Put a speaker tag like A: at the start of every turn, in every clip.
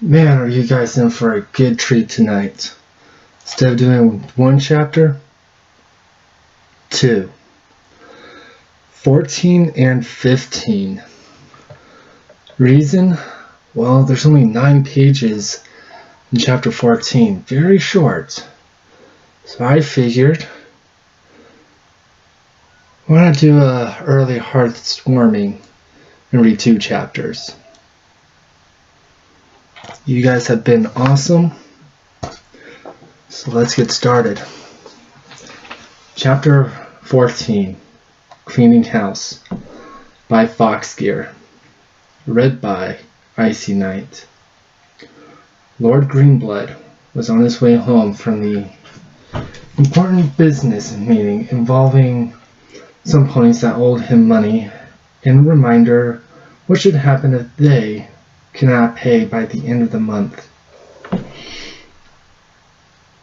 A: Man, are you guys in for a good treat tonight. Instead of doing one chapter, two. 14 and 15. Reason? Well, there's only 9 pages in chapter 14. Very short. So I figured, why not do a early hearthwarming and read 2 chapters. You guys have been awesome. So let's get started. Chapter 14, Cleaning House, by Foxgear. Read by Icy Night. Lord Greenblood was on his way home from the important business meeting involving some ponies that owed him money, and a reminder what should happen if they cannot pay by the end of the month.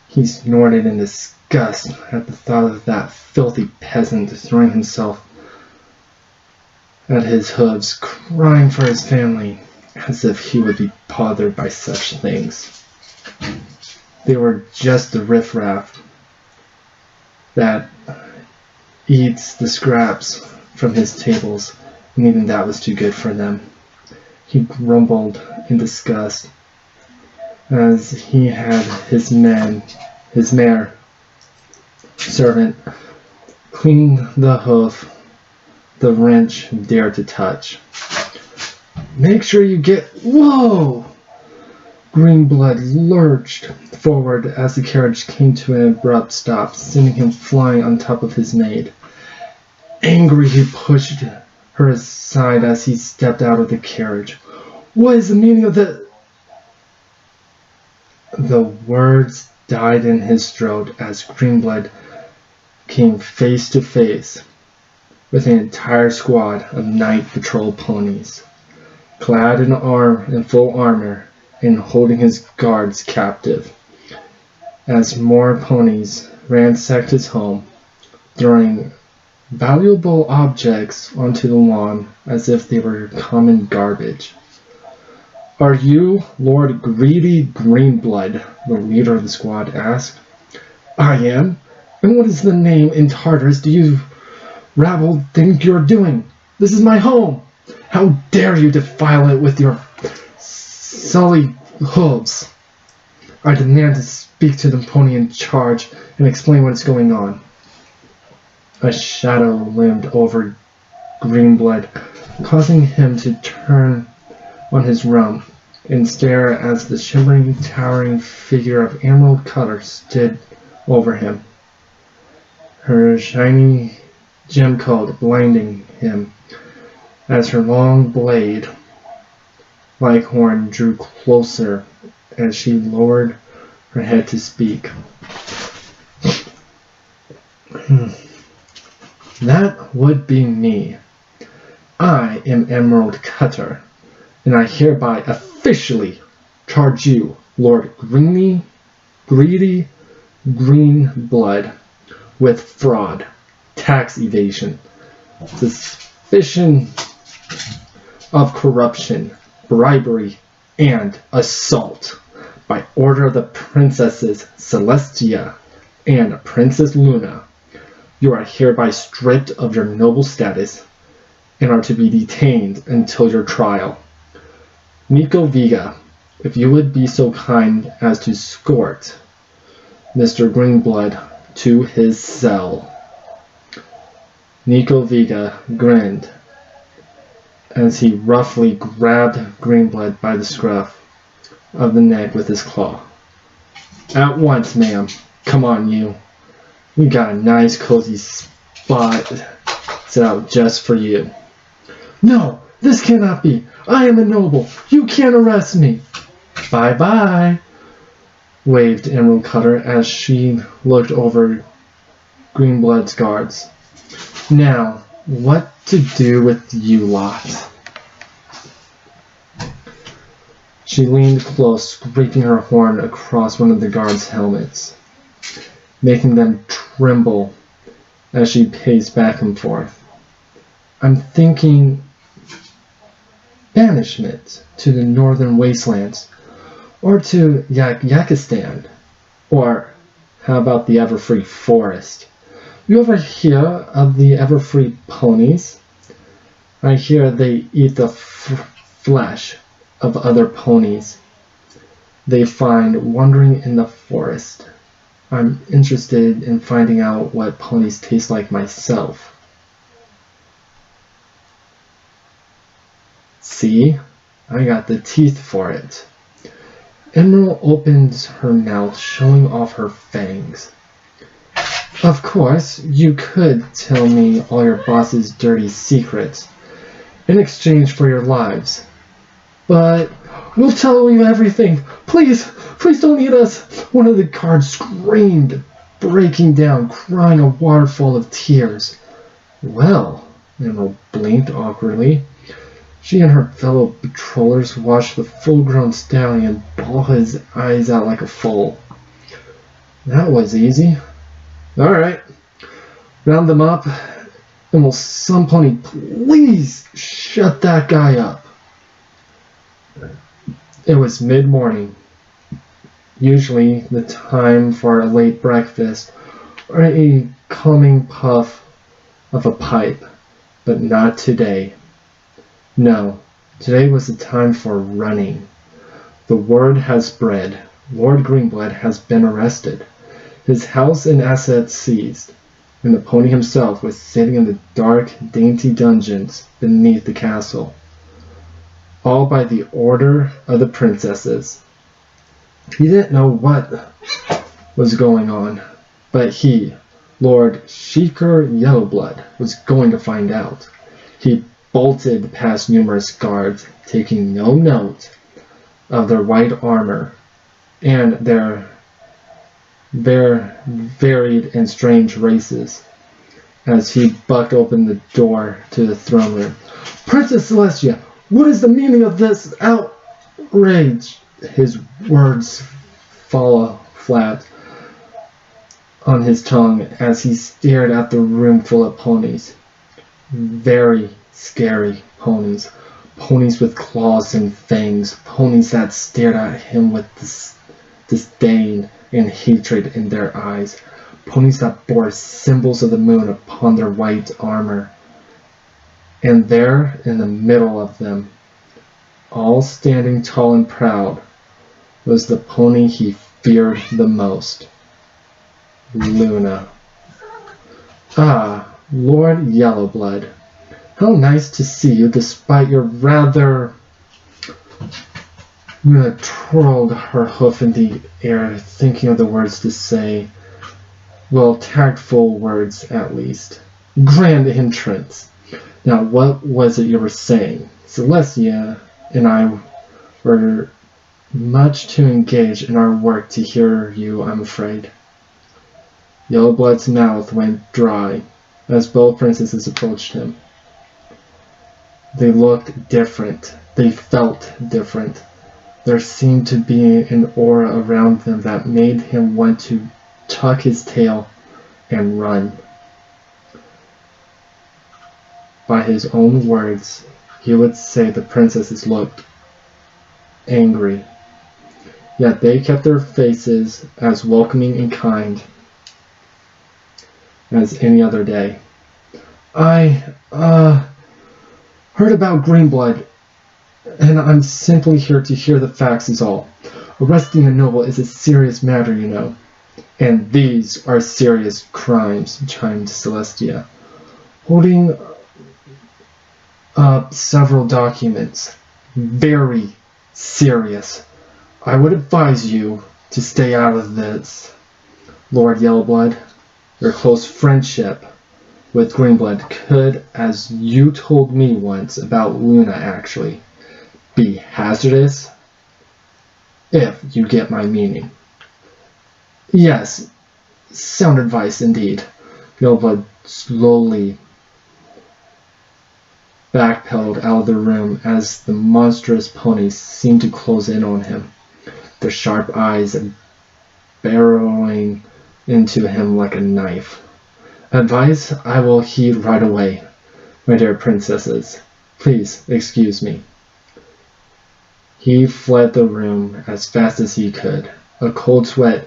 A: He snorted in disgust at the thought of that filthy peasant throwing himself at his hooves, crying for his family, as if he would be bothered by such things. They were just the riffraff that eats the scraps from his tables, and even that was too good for them. He grumbled in disgust as he had his mare servant clean the hoof the wrench dared to touch. Make sure you get... Whoa! Greenblood lurched forward as the carriage came to an abrupt stop, sending him flying on top of his maid. Angry, he pushed her aside as he stepped out of the carriage. What is the meaning of the... The words died in his throat as Greenblood came face to face with an entire squad of night patrol ponies, clad in full armor and holding his guards captive, as more ponies ransacked his home, throwing valuable objects onto the lawn as if they were common garbage. Are you Lord Greedy Greenblood? The leader of the squad asked. I am. And what is the name in Tartarus do you rabble think you're doing? This is my home. How dare you defile it with your sully hooves? I demand to speak to the pony in charge and explain what's going on. A shadow loomed over Greenblood, causing him to turn on his rump and stare as the shimmering, towering figure of Emerald Cutter stood over him, her shiny gem coat blinding him as her long blade like horn drew closer as she lowered her head to speak. That would be me. I am Emerald Cutter, and I hereby officially charge you, Lord Greedy Greenblood, with fraud, tax evasion, suspicion of corruption, bribery, and assault by order of the Princesses Celestia and Princess Luna. You are hereby stripped of your noble status and are to be detained until your trial. Nico Vega, if you would be so kind as to escort Mr. Greenblood to his cell. Nico Vega grinned as he roughly grabbed Greenblood by the scruff of the neck with his claw. At once, ma'am. Come on, you. We got a nice cozy spot set out just for you. No, this cannot be. I am a noble. You can't arrest me. Bye-bye, waved Emerald Cutter as she looked over Greenblood's guards. Now, what to do with you lot? She leaned close, scraping her horn across one of the guards' helmets, making them tremble as she paced back and forth. I'm thinking banishment to the northern wastelands. or to Yakistan, or how about the Everfree Forest? You ever hear of the Everfree ponies? I hear they eat the flesh of other ponies they find wandering in the forest. I'm interested in finding out what ponies taste like myself. See? I got the teeth for it. Emerald opens her mouth, showing off her fangs. Of course, you could tell me all your boss's dirty secrets in exchange for your lives. But we'll tell you everything. Please, please don't eat us. One of the guards screamed, breaking down, crying a waterfall of tears. Well, Emerald blinked awkwardly. She and her fellow patrollers watched the full-grown stallion bawl his eyes out like a foal. That was easy. All right, round them up, and will some pony please shut that guy up? It was mid-morning, usually the time for a late breakfast or a calming puff of a pipe, but not today. No, today was the time for running. The word has spread. Lord Greenblood has been arrested, his house and assets seized, and the pony himself was sitting in the dark, dainty dungeons beneath the castle. All by the order of the princesses. He didn't know what was going on, but he, Lord Sheeker Yellowblood, was going to find out. He bolted past numerous guards, taking no note of their white armor and their varied and strange races, as he bucked open the door to the throne room. Princess Celestia, what is the meaning of this outrage? His words fall flat on his tongue as he stared at the room full of ponies. Very scary ponies. Ponies with claws and fangs. Ponies that stared at him with disdain and hatred in their eyes. Ponies that bore symbols of the moon upon their white armor. And there, in the middle of them, all standing tall and proud, was the pony he feared the most, Luna. Ah, Lord Yellowblood, how nice to see you despite your rather... Luna twirled her hoof in the air, thinking of the words to say. Well, tactful words, at least. Grand entrance. Now, what was it you were saying? Celestia and I were much too engaged in our work to hear you, I'm afraid. Yellowblood's mouth went dry as both princesses approached him. They looked different. They felt different. There seemed to be an aura around them that made him want to tuck his tail and run. By his own words, he would say the princesses looked angry, yet they kept their faces as welcoming and kind as any other day. I, heard about Greenblood, and I'm simply here to hear the facts is all. Arresting a noble is a serious matter, you know. And these are serious crimes, chimed Celestia, holding up several documents. Very serious. I would advise you to stay out of this, Lord Yellowblood. Your close friendship with Greenblood could, as you told me once about Luna actually, be hazardous, if you get my meaning. Yes, sound advice indeed. Yellowblood slowly backpedaled out of the room as the monstrous ponies seemed to close in on him, their sharp eyes burrowing into him like a knife. Advice I will heed right away, my dear princesses. Please excuse me. He fled the room as fast as he could, a cold sweat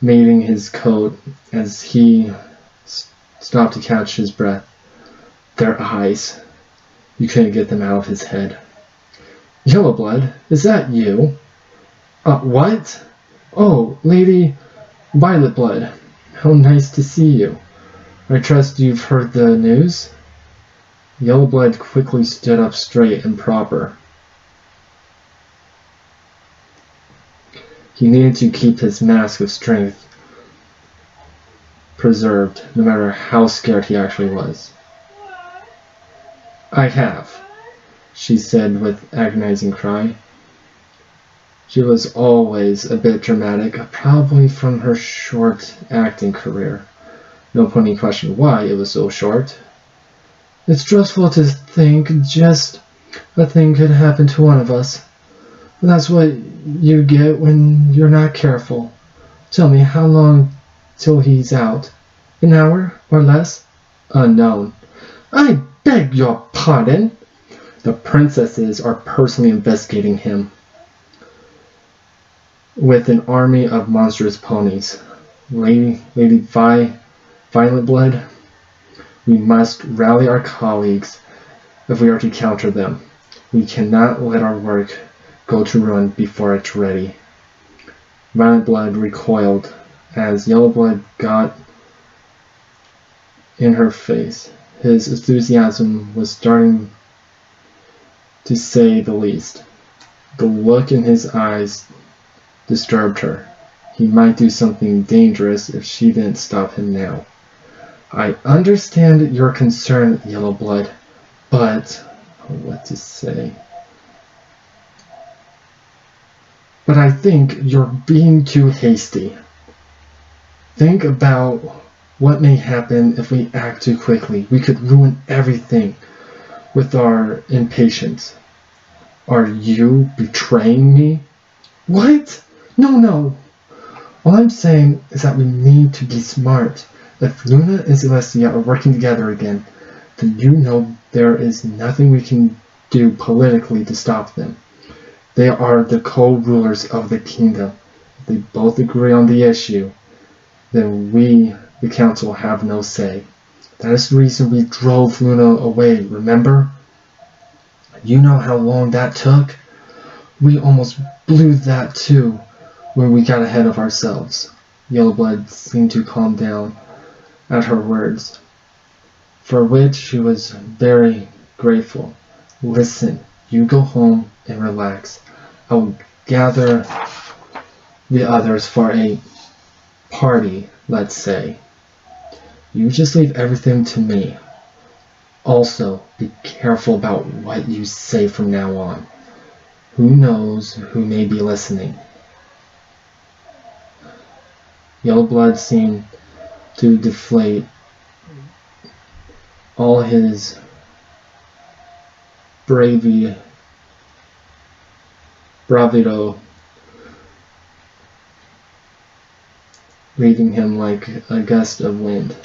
A: mating his coat as he stopped to catch his breath. Their eyes. You couldn't get them out of his head. Yellowblood, is that you? What? Oh, Lady Violetblood. How nice to see you. I trust you've heard the news? Yellowblood quickly stood up straight and proper. He needed to keep his mask of strength preserved, no matter how scared he actually was. I have, she said with agonizing cry. She was always a bit dramatic, probably from her short acting career. No point questioning why it was so short. It's dreadful to think just a thing could happen to one of us. That's what you get when you're not careful. Tell me, how long till he's out? An hour or less? Unknown. I beg your pardon? The princesses are personally investigating him with an army of monstrous ponies. Lady Violetblood, we must rally our colleagues if we are to counter them. We cannot let our work go to ruin before it's ready. Violetblood recoiled as Yellowblood got in her face. His enthusiasm was starting, to say the least. The look in his eyes disturbed her. He might do something dangerous if she didn't stop him now. I understand your concern, Yellowblood, but what to say? But I think you're being too hasty. Think about what may happen if we act too quickly. We could ruin everything with our impatience. Are you betraying me? What? No. All I'm saying is that we need to be smart. If Luna and Celestia are working together again, then you know there is nothing we can do politically to stop them. They are the co-rulers of the kingdom. If they both agree on the issue, then we, the council, have no say. That is the reason we drove Luna away, remember? You know how long that took? We almost blew that too when we got ahead of ourselves. Yellowblood seemed to calm down at her words, for which she was very grateful. Listen, you go home and relax. I will gather the others for a party, let's say. You just leave everything to me. Also, be careful about what you say from now on. Who knows who may be listening? Yellowblood seemed to deflate all his bravado, leaving him like a gust of wind.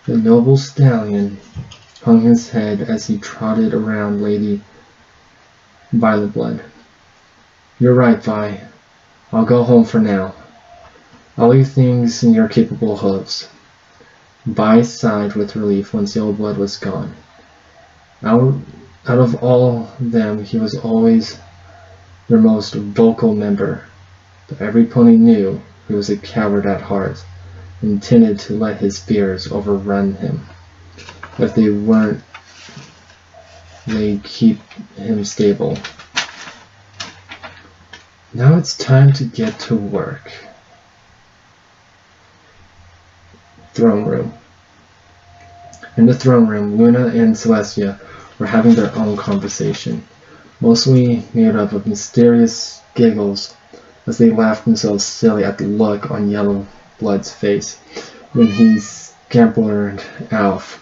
A: The noble stallion hung his head as he trotted around Lady Violetblood. You're right, Vi. I'll go home for now. I'll leave things in your capable hooves. Vi sighed with relief once Yellowblood was gone. Out of all them, he was always their most vocal member, but every pony knew he was a coward at heart, and intended to let his fears overrun him. If they weren't, they'd keep him stable. Now it's time to get to work. Throne room. In the throne room, Luna and Celestia were having their own conversation, mostly made up of mysterious giggles as they laughed themselves silly at the look on Yellowblood's face when he scampered off.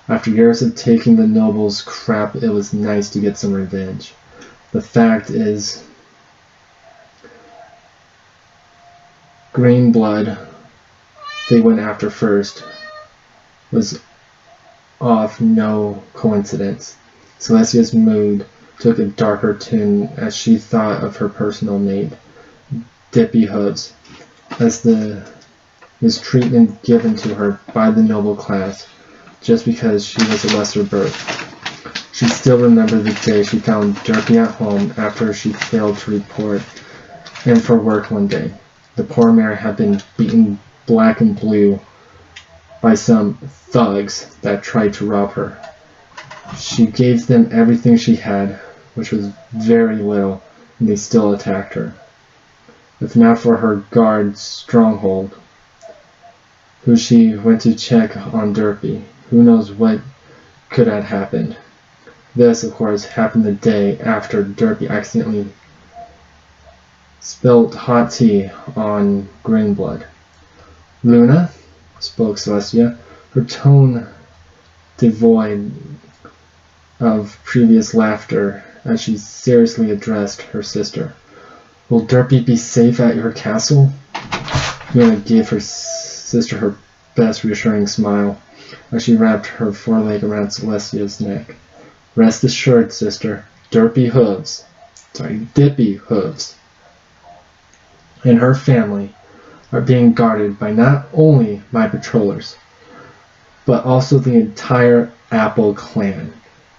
A: After years of taking the noble's crap, it was nice to get some revenge. The fact is, green blood they went after first was of no coincidence. Celestia's mood took a darker tune as she thought of her personal mate, Dippy Hooves, as the mistreatment given to her by the noble class just because she was a lesser birth. She still remembered the day she found Derpy at home after she failed to report in for work one day. The poor mare had been beaten black and blue by some thugs that tried to rob her. She gave them everything she had, which was very little, and they still attacked her. If not for her guard stronghold, who she went to check on Derpy, who knows what could have happened. This, of course, happened the day after Derpy accidentally spilled hot tea on BlueBlood. "Luna," spoke Celestia, her tone devoid of previous laughter as she seriously addressed her sister. "Will Derpy be safe at your castle?" Luna gave her sister her best reassuring smile as she wrapped her foreleg around Celestia's neck. "Rest assured, sister, Dippy Hooves, and her family are being guarded by not only my patrollers, but also the entire Apple clan,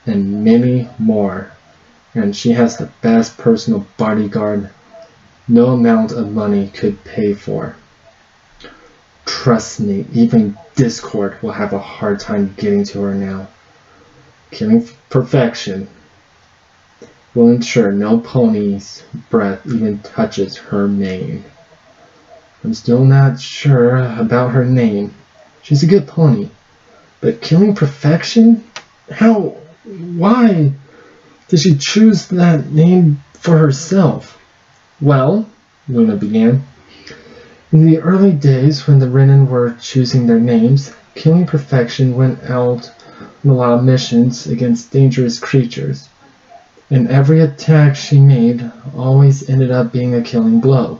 A: and many more, and she has the best personal bodyguard no amount of money could pay for. Trust me, even Discord will have a hard time getting to her now. Killing perfection will ensure no pony's breath even touches her mane. I'm still not sure about her name. She's a good pony, but killing perfection? How? Why did she choose that name for herself?" "Well," Luna began, "in the early days when the Renin were choosing their names, Killing Perfection went out on a lot of missions against dangerous creatures, and every attack she made always ended up being a killing blow.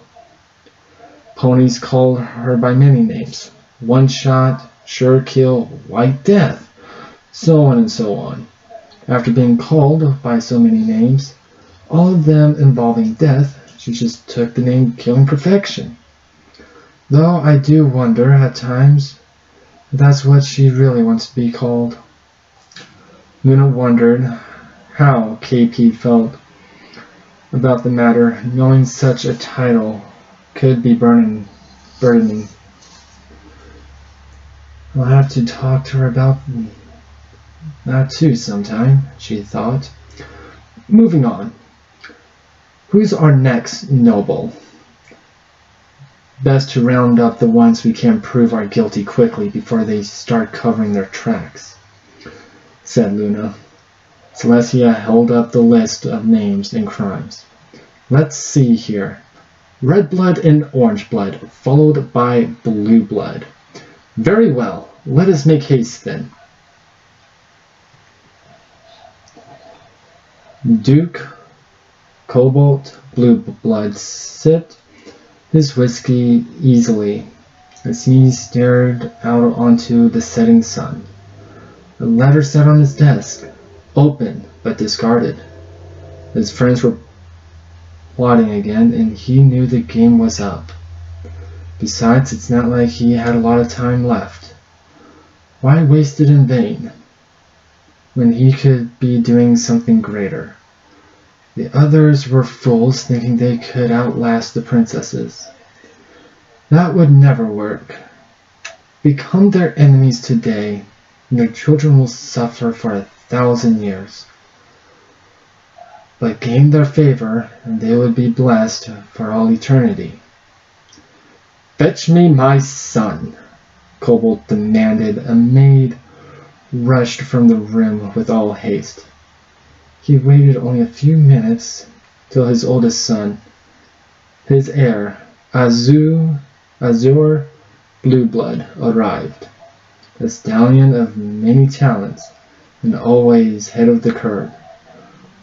A: Ponies called her by many names: One Shot, Sure Kill, White Death, so on and so on. After being called by so many names, all of them involving death, she just took the name Killing Perfection. Though I do wonder at times if that's what she really wants to be called." Luna wondered how KP felt about the matter, knowing such a title could be burdening. "I'll have to talk to her about that too sometime," she thought. "Moving on. Who's our next noble? Best to round up the ones we can prove are guilty quickly before they start covering their tracks," said Luna. Celestia held up the list of names and crimes. "Let's see here. Red blood and orange blood, followed by blue blood. Very well. Let us make haste then." Duke Cobalt BlueBlood sipped his whiskey easily as he stared out onto the setting sun. A letter sat on his desk, open but discarded. His friends were plotting again, and he knew the game was up. Besides, it's not like he had a lot of time left. Why waste it in vain when he could be doing something greater? The others were fools, thinking they could outlast the princesses. That would never work. Become their enemies today, and their children will suffer for 1,000 years. But gain their favor, and they would be blessed for all eternity. "Fetch me my son," Cobalt demanded. A maid rushed from the room with all haste. He waited only a few minutes till his oldest son, his heir, Azure BlueBlood, arrived. A stallion of many talents, and always head of the curve.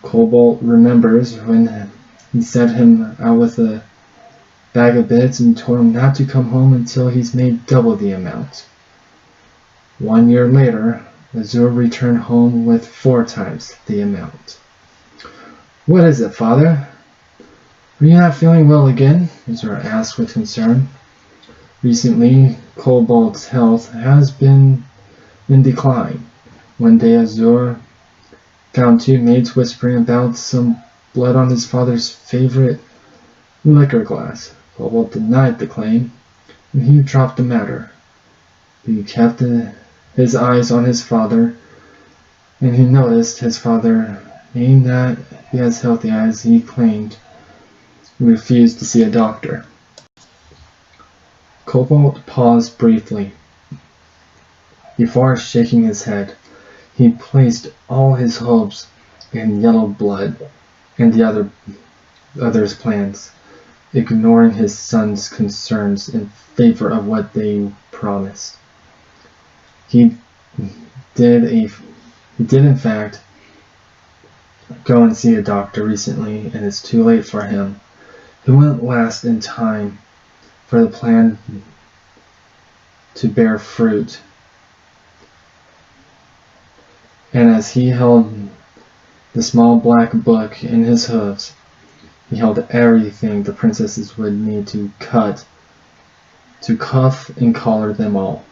A: Cobalt remembers when he sent him out with a bag of bits and told him not to come home until he's made double the amount. 1 year later, Azure returned home with 4 times the amount. What is it, father? Are you not feeling well again? Azor asked with concern. Recently, Kobold's health has been in decline. One day Azor found two maids whispering about some blood on his father's favorite liquor glass. Kobold denied the claim, and he dropped the matter. He kept his eyes on his father, and he noticed his father, being not be as healthy as he claimed, refused to see a doctor. Kobold paused briefly. Before shaking his head, he placed all his hopes in Yellow Blood and the others' plans, ignoring his son's concerns in favor of what they promised. He did in fact go and see a doctor recently, and it's too late for him. He wouldn't last in time for the plan to bear fruit. And as he held the small black book in his hooves, he held everything the princesses would need to cuff and collar them all.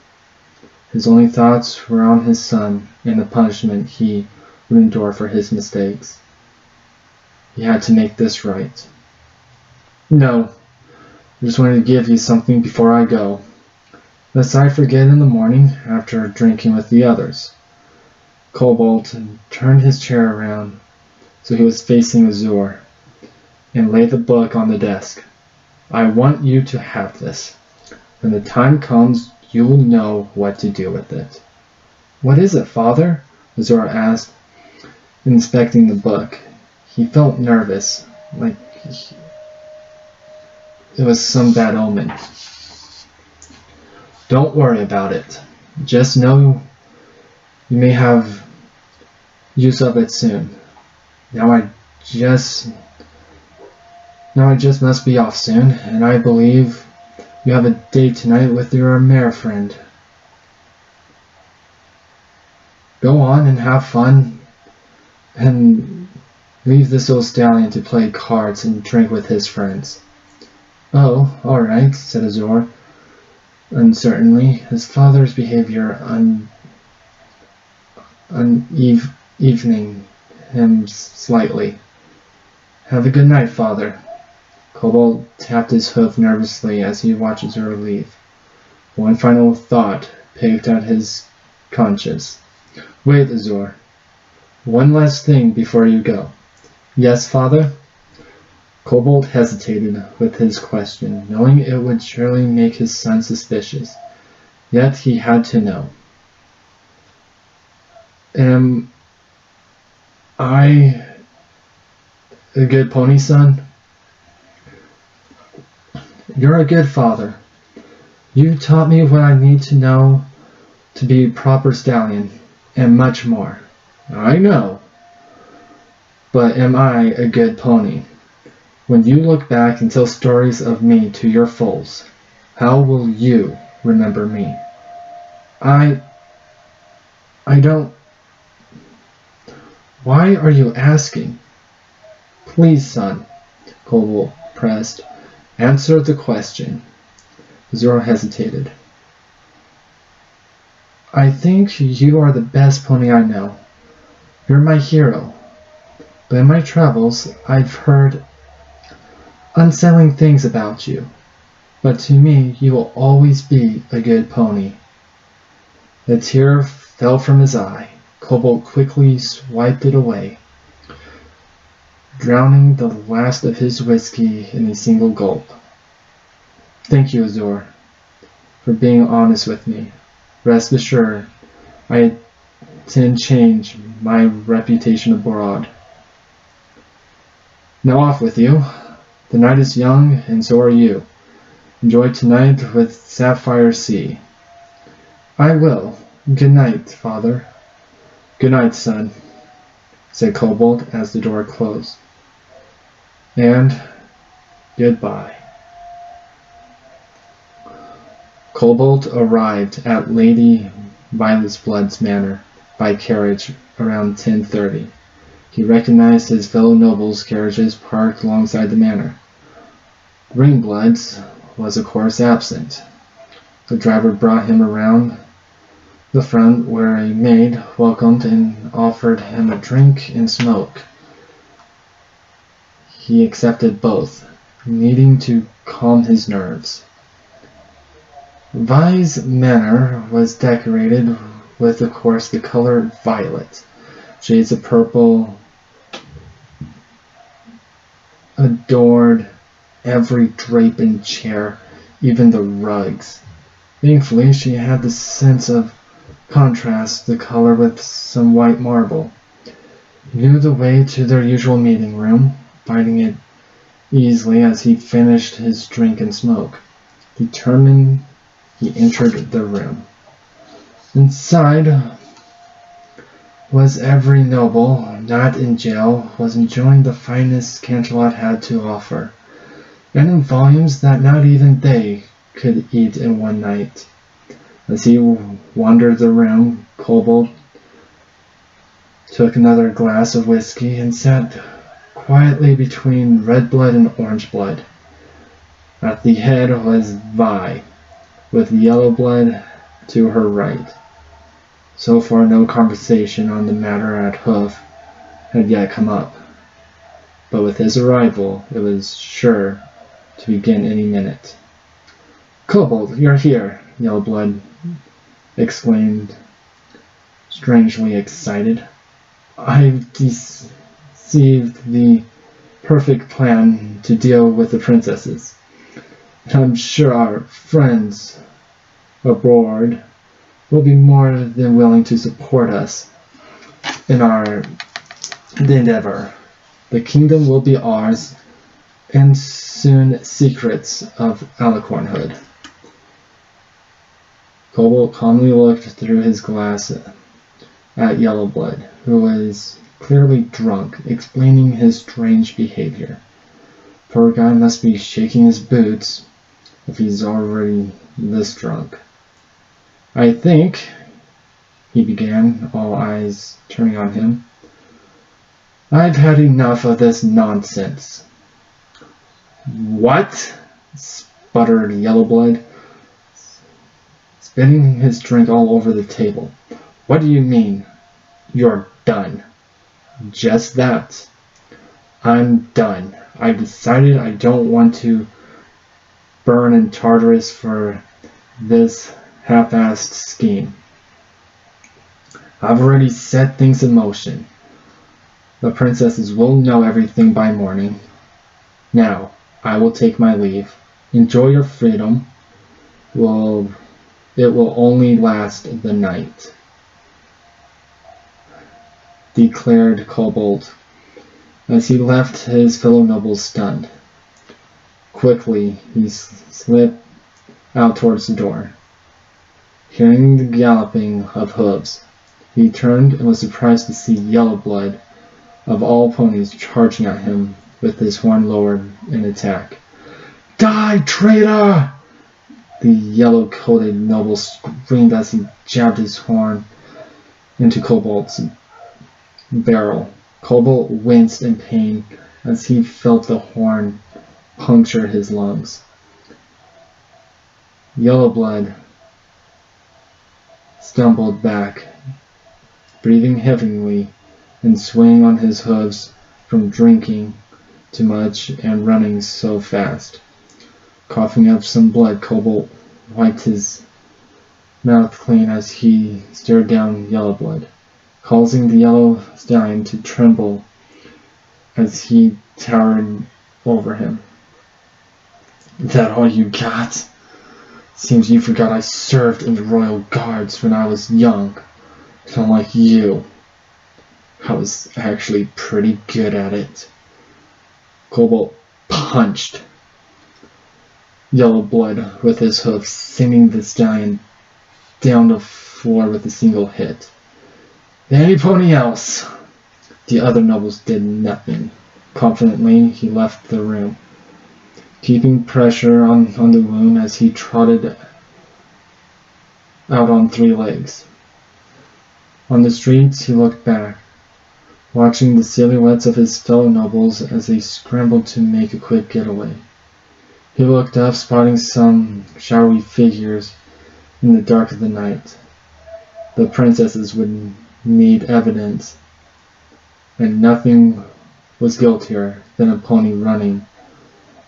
A: His only thoughts were on his son and the punishment he would endure for his mistakes. He had to make this right. No, I just wanted to give you something before I go, lest I forget in the morning after drinking with the others. Kobold turned his chair around so he was facing Azor and laid the book on the desk. I want you to have this. When the time comes, you will know what to do with it. What is it, father? Azor asked, inspecting the book. He felt nervous, like it was some bad omen. Don't worry about it. Just know you may have use of it soon. Now I just must be off soon, and I believe you have a date tonight with your mare friend. Go on and have fun, and leave this old stallion to play cards and drink with his friends. Oh, all right, said Azor uncertainly, his father's behavior unevening him slightly. Have a good night, father. Kobold tapped his hoof nervously as he watched Azor leave. One final thought picked at his conscience. Wait, Azor. One last thing before you go. Yes, father? Kobold hesitated with his question, knowing it would surely make his son suspicious. Yet he had to know. Am I a good pony, son? You're a good father. You taught me what I need to know to be a proper stallion, and much more. I know. But am I a good pony? When you look back and tell stories of me to your foals, how will you remember me? I don't... Why are you asking? Please, son, Kobold pressed. Answer the question. Azor hesitated. I think you are the best pony I know. You're my hero. But in my travels, I've heard unsettling things about you. But to me, you will always be a good pony. A tear fell from his eye. Kobold quickly swiped it away, drowning the last of his whiskey in a single gulp. Thank you, Azor, for being honest with me. Rest assured, I intend to change my reputation abroad. Now off with you. The night is young, and so are you. Enjoy tonight with Sapphire Sea. I will. Good night, father. Good night, son, said Kobold as the door closed. And goodbye. Kobold arrived at Lady Violet's Blood's manor by carriage around 10:30. He recognized his fellow nobles' carriages parked alongside the manor. BlueBlood's was of course absent. The driver brought him around the front where a maid welcomed and offered him a drink and smoke. He accepted both, needing to calm his nerves. Rhis Manor was decorated with, of course, the color violet. Shades of purple adored every drape and chair, even the rugs. Thankfully, she had the sense of contrast the color with some white marble. He knew the way to their usual meeting room, finding it easily as he finished his drink and smoke. Determined, he entered the room. Inside was every noble not in jail was enjoying the finest Canterlot had to offer, and in volumes that not even they could eat in one night. As he wandered the room, Kobold took another glass of whiskey and sat quietly between red blood and orange blood. At the head was Vi, with yellow blood to her right. So far no conversation on the matter at Hoof had yet come up, but with his arrival it was sure to begin any minute. "Kobold, you're here!" Yellowblood exclaimed, strangely excited. "I've conceived the perfect plan to deal with the princesses. I'm sure our friends aboard will be more than willing to support us in our endeavor. The kingdom will be ours, and soon secrets of Alicornhood." Kobold calmly looked through his glass at Yellowblood, who was clearly drunk, explaining his strange behavior. Poor guy must be shaking his boots if he's already this drunk. "I think," he began, all eyes turning on him, "I've had enough of this nonsense." "What?" sputtered Yellowblood, spitting his drink all over the table. "What do you mean, you're done?" "Just that. I'm done. I've decided I don't want to burn in Tartarus for this half-assed scheme. I've already set things in motion. The princesses will know everything by morning. Now, I will take my leave. Enjoy your freedom. It will only last the night," declared Kobold, as he left his fellow nobles stunned. Quickly, he slipped out towards the door. Hearing the galloping of hooves, he turned and was surprised to see Yellowblood, of all ponies, charging at him with his horn lowered in attack. "Die, traitor!" the yellow-coated noble screamed as he jabbed his horn into Kobold's barrel. Kobold winced in pain as he felt the horn puncture his lungs. Yellowblood stumbled back, breathing heavily and swaying on his hooves from drinking too much and running so fast. Coughing up some blood, Kobold wiped his mouth clean as he stared down Yellowblood, causing the yellow stallion to tremble as he towered over him. "That all you got? Seems you forgot I served in the Royal Guards when I was young. And unlike you, I was actually pretty good at it." Kobold punched Yellowblood with his hoof, sending the stallion down the floor with a single hit. "Any pony else?" The other nobles did nothing. Confidently, he left the room, keeping pressure on the wound as he trotted out on 3 legs. On the streets, he looked back. watching the silhouettes of his fellow nobles as they scrambled to make a quick getaway. He looked up, spotting some shadowy figures in the dark of the night. The princesses would need evidence, and nothing was guiltier than a pony running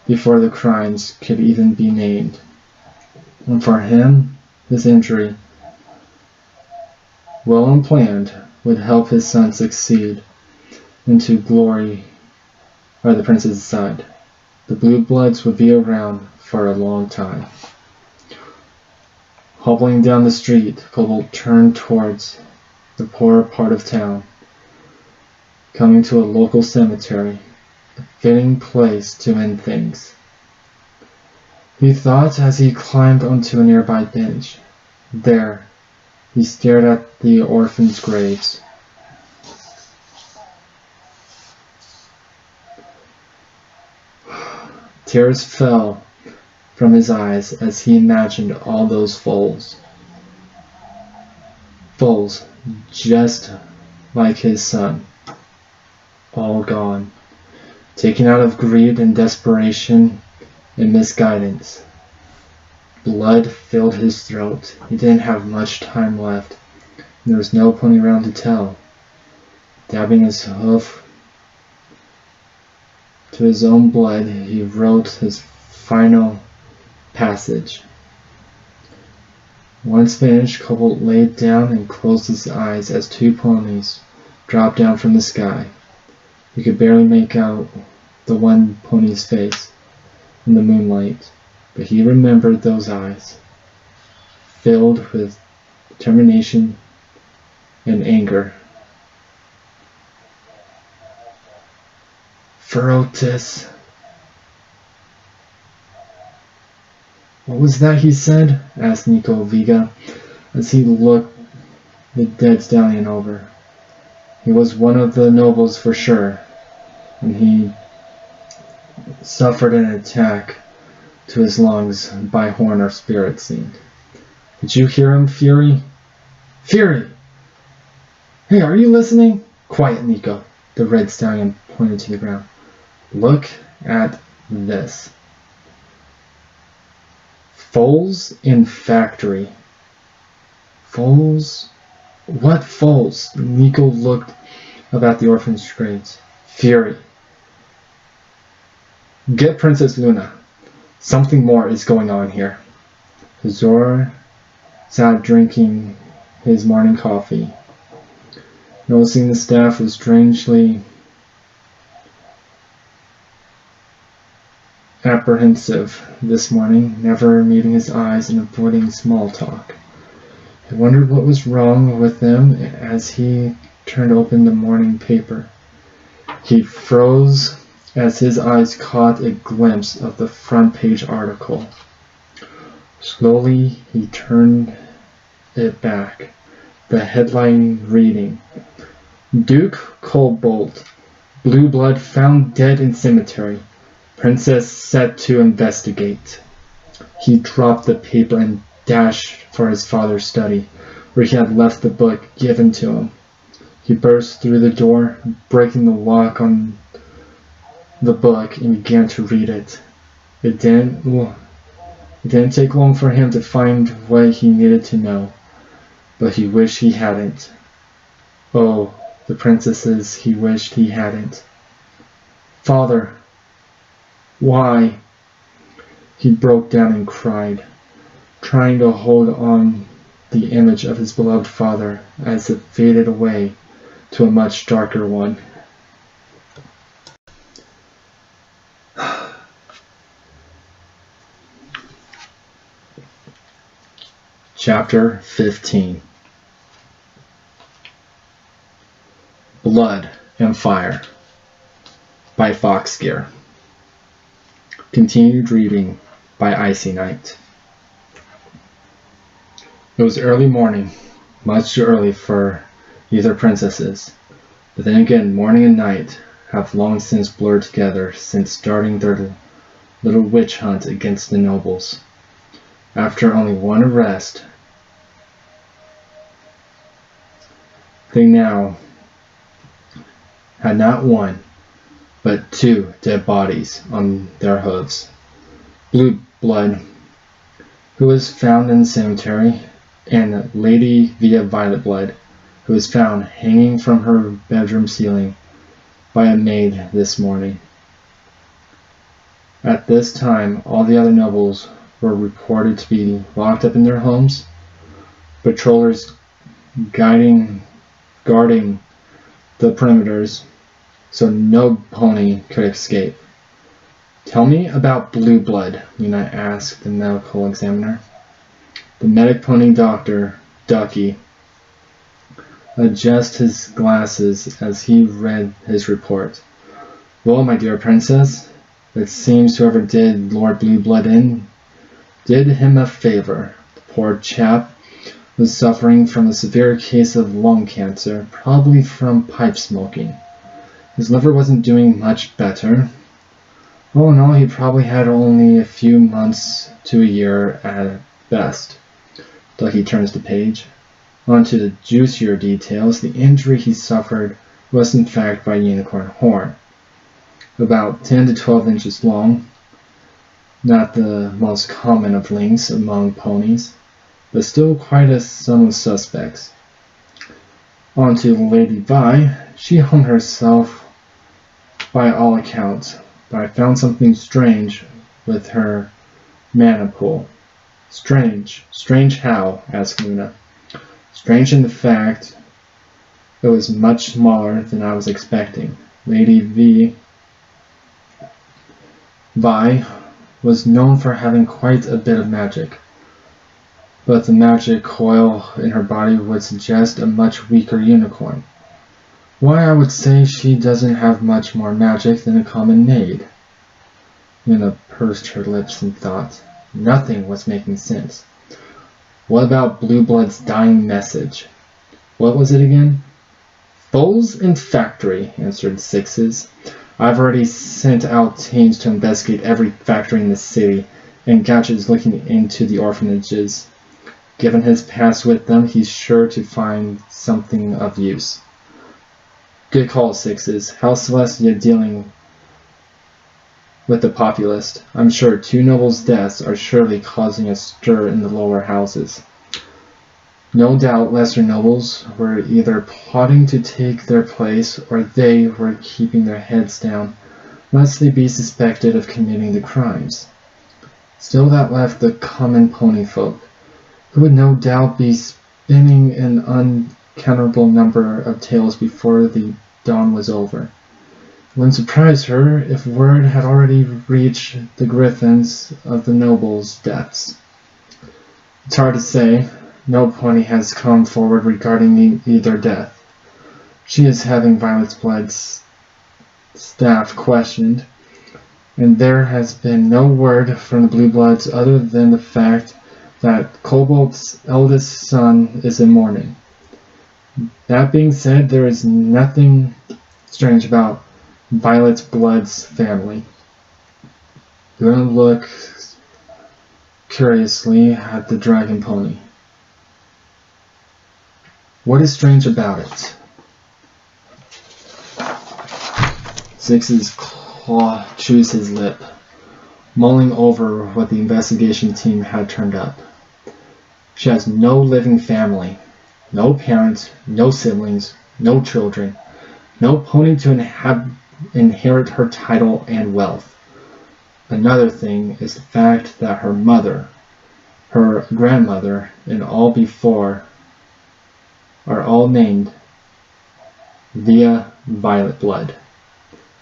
A: before the crimes could even be named. And for him, his injury, well unplanned, would help his son succeed into glory by the prince's side. The BlueBloods would be around for a long time. Hobbling down the street, Cobalt turned towards the poorer part of town, coming to a local cemetery, a fitting place to end things. He thought as he climbed onto a nearby bench. There, he stared at the orphans' graves. Tears fell from his eyes as he imagined all those foals. Foals, just like his son, all gone, taken out of greed and desperation and misguidance. Blood filled his throat. He didn't have much time left. There was no pony around to tell. Dabbing his hoof to his own blood, he wrote his final passage. Once finished, Cobalt laid down and closed his eyes as two ponies dropped down from the sky. He could barely make out the one pony's face in the moonlight, but he remembered those eyes, filled with determination and anger. Ferocious. What was that he said? Asked Nico Viga as he looked the dead stallion over. He was one of the nobles for sure, and he suffered an attack to his lungs by horn or spirit seemed. Did you hear him, Fury? Fury! Hey, are you listening? Quiet, Nico. The red stallion pointed to the ground. Look at this. Foals in factory. Foals? What foals? Nico looked up at the orphan's graves. Fury. Get Princess Luna. Something more is going on here. Zora sat drinking his morning coffee, noticing the staff was strangely apprehensive this morning, never meeting his eyes and avoiding small talk. He wondered what was wrong with them as he turned open the morning paper. He froze as his eyes caught a glimpse of the front page article. Slowly he turned it back, the headline reading, Duke Cobalt, BlueBlood found dead in cemetery. Princess set to investigate. He dropped the paper and dashed for his father's study, where he had left the book given to him. He burst through the door, breaking the lock on the book, and began to read it. It didn't take long for him to find what he needed to know, but he wished he hadn't. Oh, the princesses he wished he hadn't. Father, why? He broke down and cried, trying to hold on the image of his beloved father as it faded away to a much darker one. Chapter 15. Blood and Fire by Foxgear. Continued reading by Icy Night. It was early morning, much too early for either princesses, but then again morning and night have long since blurred together since starting their little witch hunt against the nobles. After only one arrest, they now had not one, but two dead bodies on their hooves. BlueBlood, who was found in the cemetery, and Lady Via Violet Blood, who was found hanging from her bedroom ceiling by a maid this morning. At this time, all the other nobles were reported to be locked up in their homes, patrollers guarding the perimeters so no pony could escape. Tell me about BlueBlood, Lena asked the medical examiner. The medic pony doctor, Ducky, adjusted his glasses as he read his report. Well, my dear princess, it seems whoever did Lord BlueBlood in did him a favor. The poor chap was suffering from a severe case of lung cancer, probably from pipe smoking. His liver wasn't doing much better. All in all, he probably had only a few months to a year at best. Ducky turns the page. On to the juicier details. The injury he suffered was in fact by a unicorn horn, about 10 to 12 inches long, not the most common of lengths among ponies, but still quite a sum of suspects. On to Lady Vi. She hung herself by all accounts, but I found something strange with her mana pool. Strange? Strange how? Asked Luna. Strange in the fact it was much smaller than I was expecting. Lady Vi was known for having quite a bit of magic, but the magic coil in her body would suggest a much weaker unicorn. Why, I would say she doesn't have much more magic than a common maid. Luna pursed her lips in thought. Nothing was making sense. What about BlueBlood's dying message? What was it again? Foals and factory, answered Sixes. I've already sent out teams to investigate every factory in the city, and Gouch is looking into the orphanages. Given his past with them, he's sure to find something of use. Good call, Sixes. How's Celestia dealing with the populace? I'm sure 2 nobles' deaths are surely causing a stir in the lower houses. No doubt lesser nobles were either plotting to take their place, or they were keeping their heads down, lest they be suspected of committing the crimes. Still, that left the common pony folk, who would no doubt be spinning an uncountable number of tales before the dawn was over. It wouldn't surprise her if word had already reached the griffins of the nobles' deaths. It's hard to say. No pony has come forward regarding either death. She is having Violet Blood's staff questioned, and there has been no word from the BlueBloods other than the fact that Cobalt's eldest son is in mourning. That being said, there is nothing strange about Violet Blood's family. Luna looked curiously at the dragon pony. What is strange about it? Six's claw chews his lip, mulling over what the investigation team had turned up. She has no living family, no parents, no siblings, no children, no pony to inherit her title and wealth. Another thing is the fact that her mother, her grandmother, and all before are all named Via Violet Blood.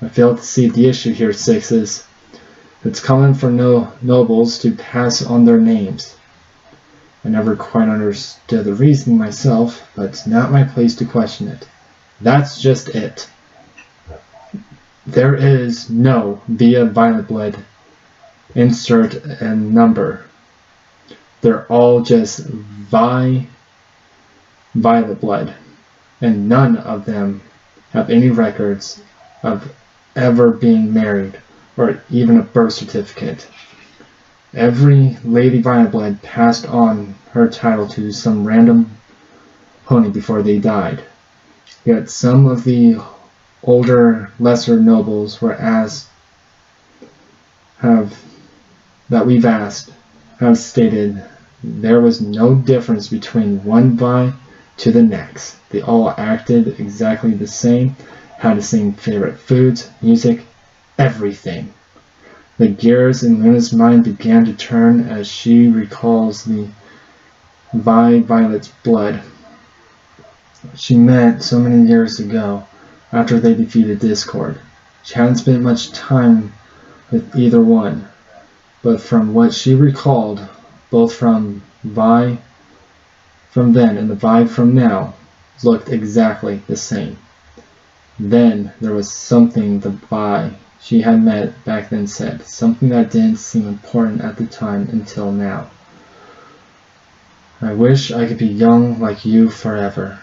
A: I fail to see the issue here, Sixes. It's common for nobles to pass on their names. I never quite understood the reasoning myself, but it's not my place to question it. That's just it. There is no Via Violet Blood. Insert a number. They're all just Violet Blood, and none of them have any records of ever being married or even a birth certificate. Every Lady Violet Blood passed on her title to some random pony before they died. Yet some of the older, lesser nobles were asked we've asked have stated there was no difference between one Vi to the next. They all acted exactly the same, had the same favorite foods, music, everything. The gears in Luna's mind began to turn as she recalls the Vi Violet's blood she met so many years ago after they defeated Discord. She hadn't spent much time with either one, but from what she recalled, both from Vi from then and the Vi from now looked exactly the same. Then there was something the Vi she had met back then said, something that didn't seem important at the time until now. I wish I could be young like you forever,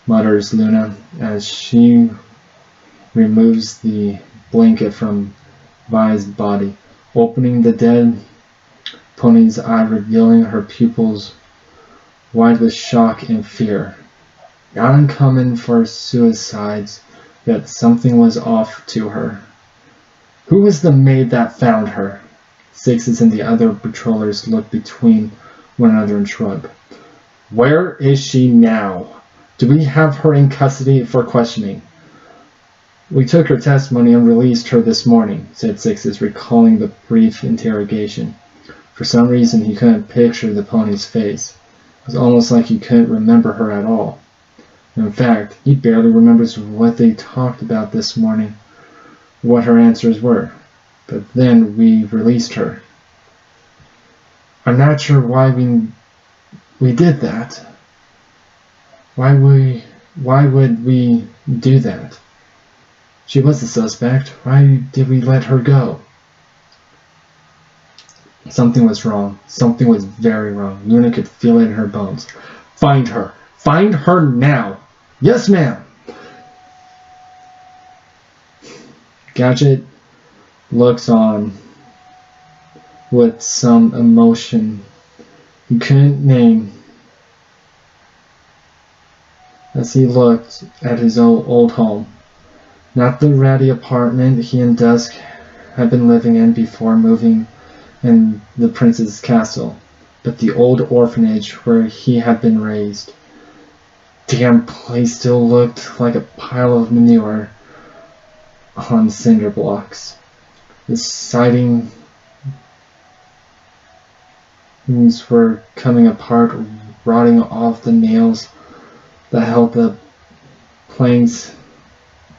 A: mutters Luna as she removes the blanket from Vi's body, opening the dead pony's eye, revealing her pupils wide with shock and fear. Not uncommon for suicides, yet something was off to her. Who was the maid that found her? Sixes and the other patrollers looked between one another and shrugged. Where is she now? Do we have her in custody for questioning? We took her testimony and released her this morning, said Sixes, recalling the brief interrogation. For some reason he couldn't picture the pony's face. It was almost like he couldn't remember her at all. In fact, he barely remembers what they talked about this morning, what her answers were. But then we released her. I'm not sure why we did that. Why would we do that? She was the suspect. Why did we let her go? Something was wrong. Something was very wrong. Luna could feel it in her bones. Find her. Find her now. Yes, ma'am. Gadget looks on with some emotion he couldn't name as he looked at his old home. Not the ratty apartment he and Dusk had been living in before moving in the prince's castle, but the old orphanage where he had been raised. Damn place still looked like a pile of manure on cinder blocks. The sidings were coming apart, rotting off the nails that held the planks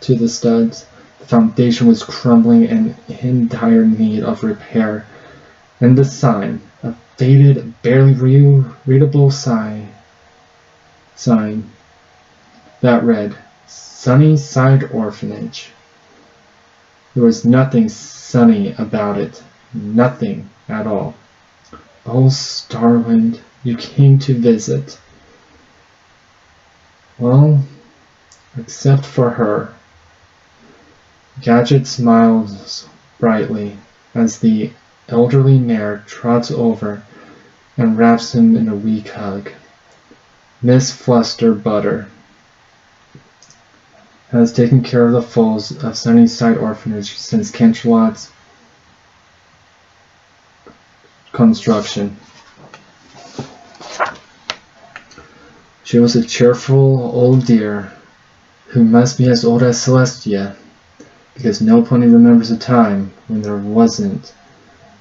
A: to the studs. The foundation was crumbling and in dire need of repair. And the sign, a faded, barely readable sign that read, Sunnyside Orphanage. There was nothing sunny about it. Nothing at all. Oh, Starwind, you came to visit. Well, except for her. Gadget smiles brightly as the elderly mare trots over and wraps him in a weak hug. Miss Fluster Butter has taken care of the foals of Sunnyside Orphanage since Canterlot's construction. She was a cheerful old dear who must be as old as Celestia, because no pony remembers a time when there wasn't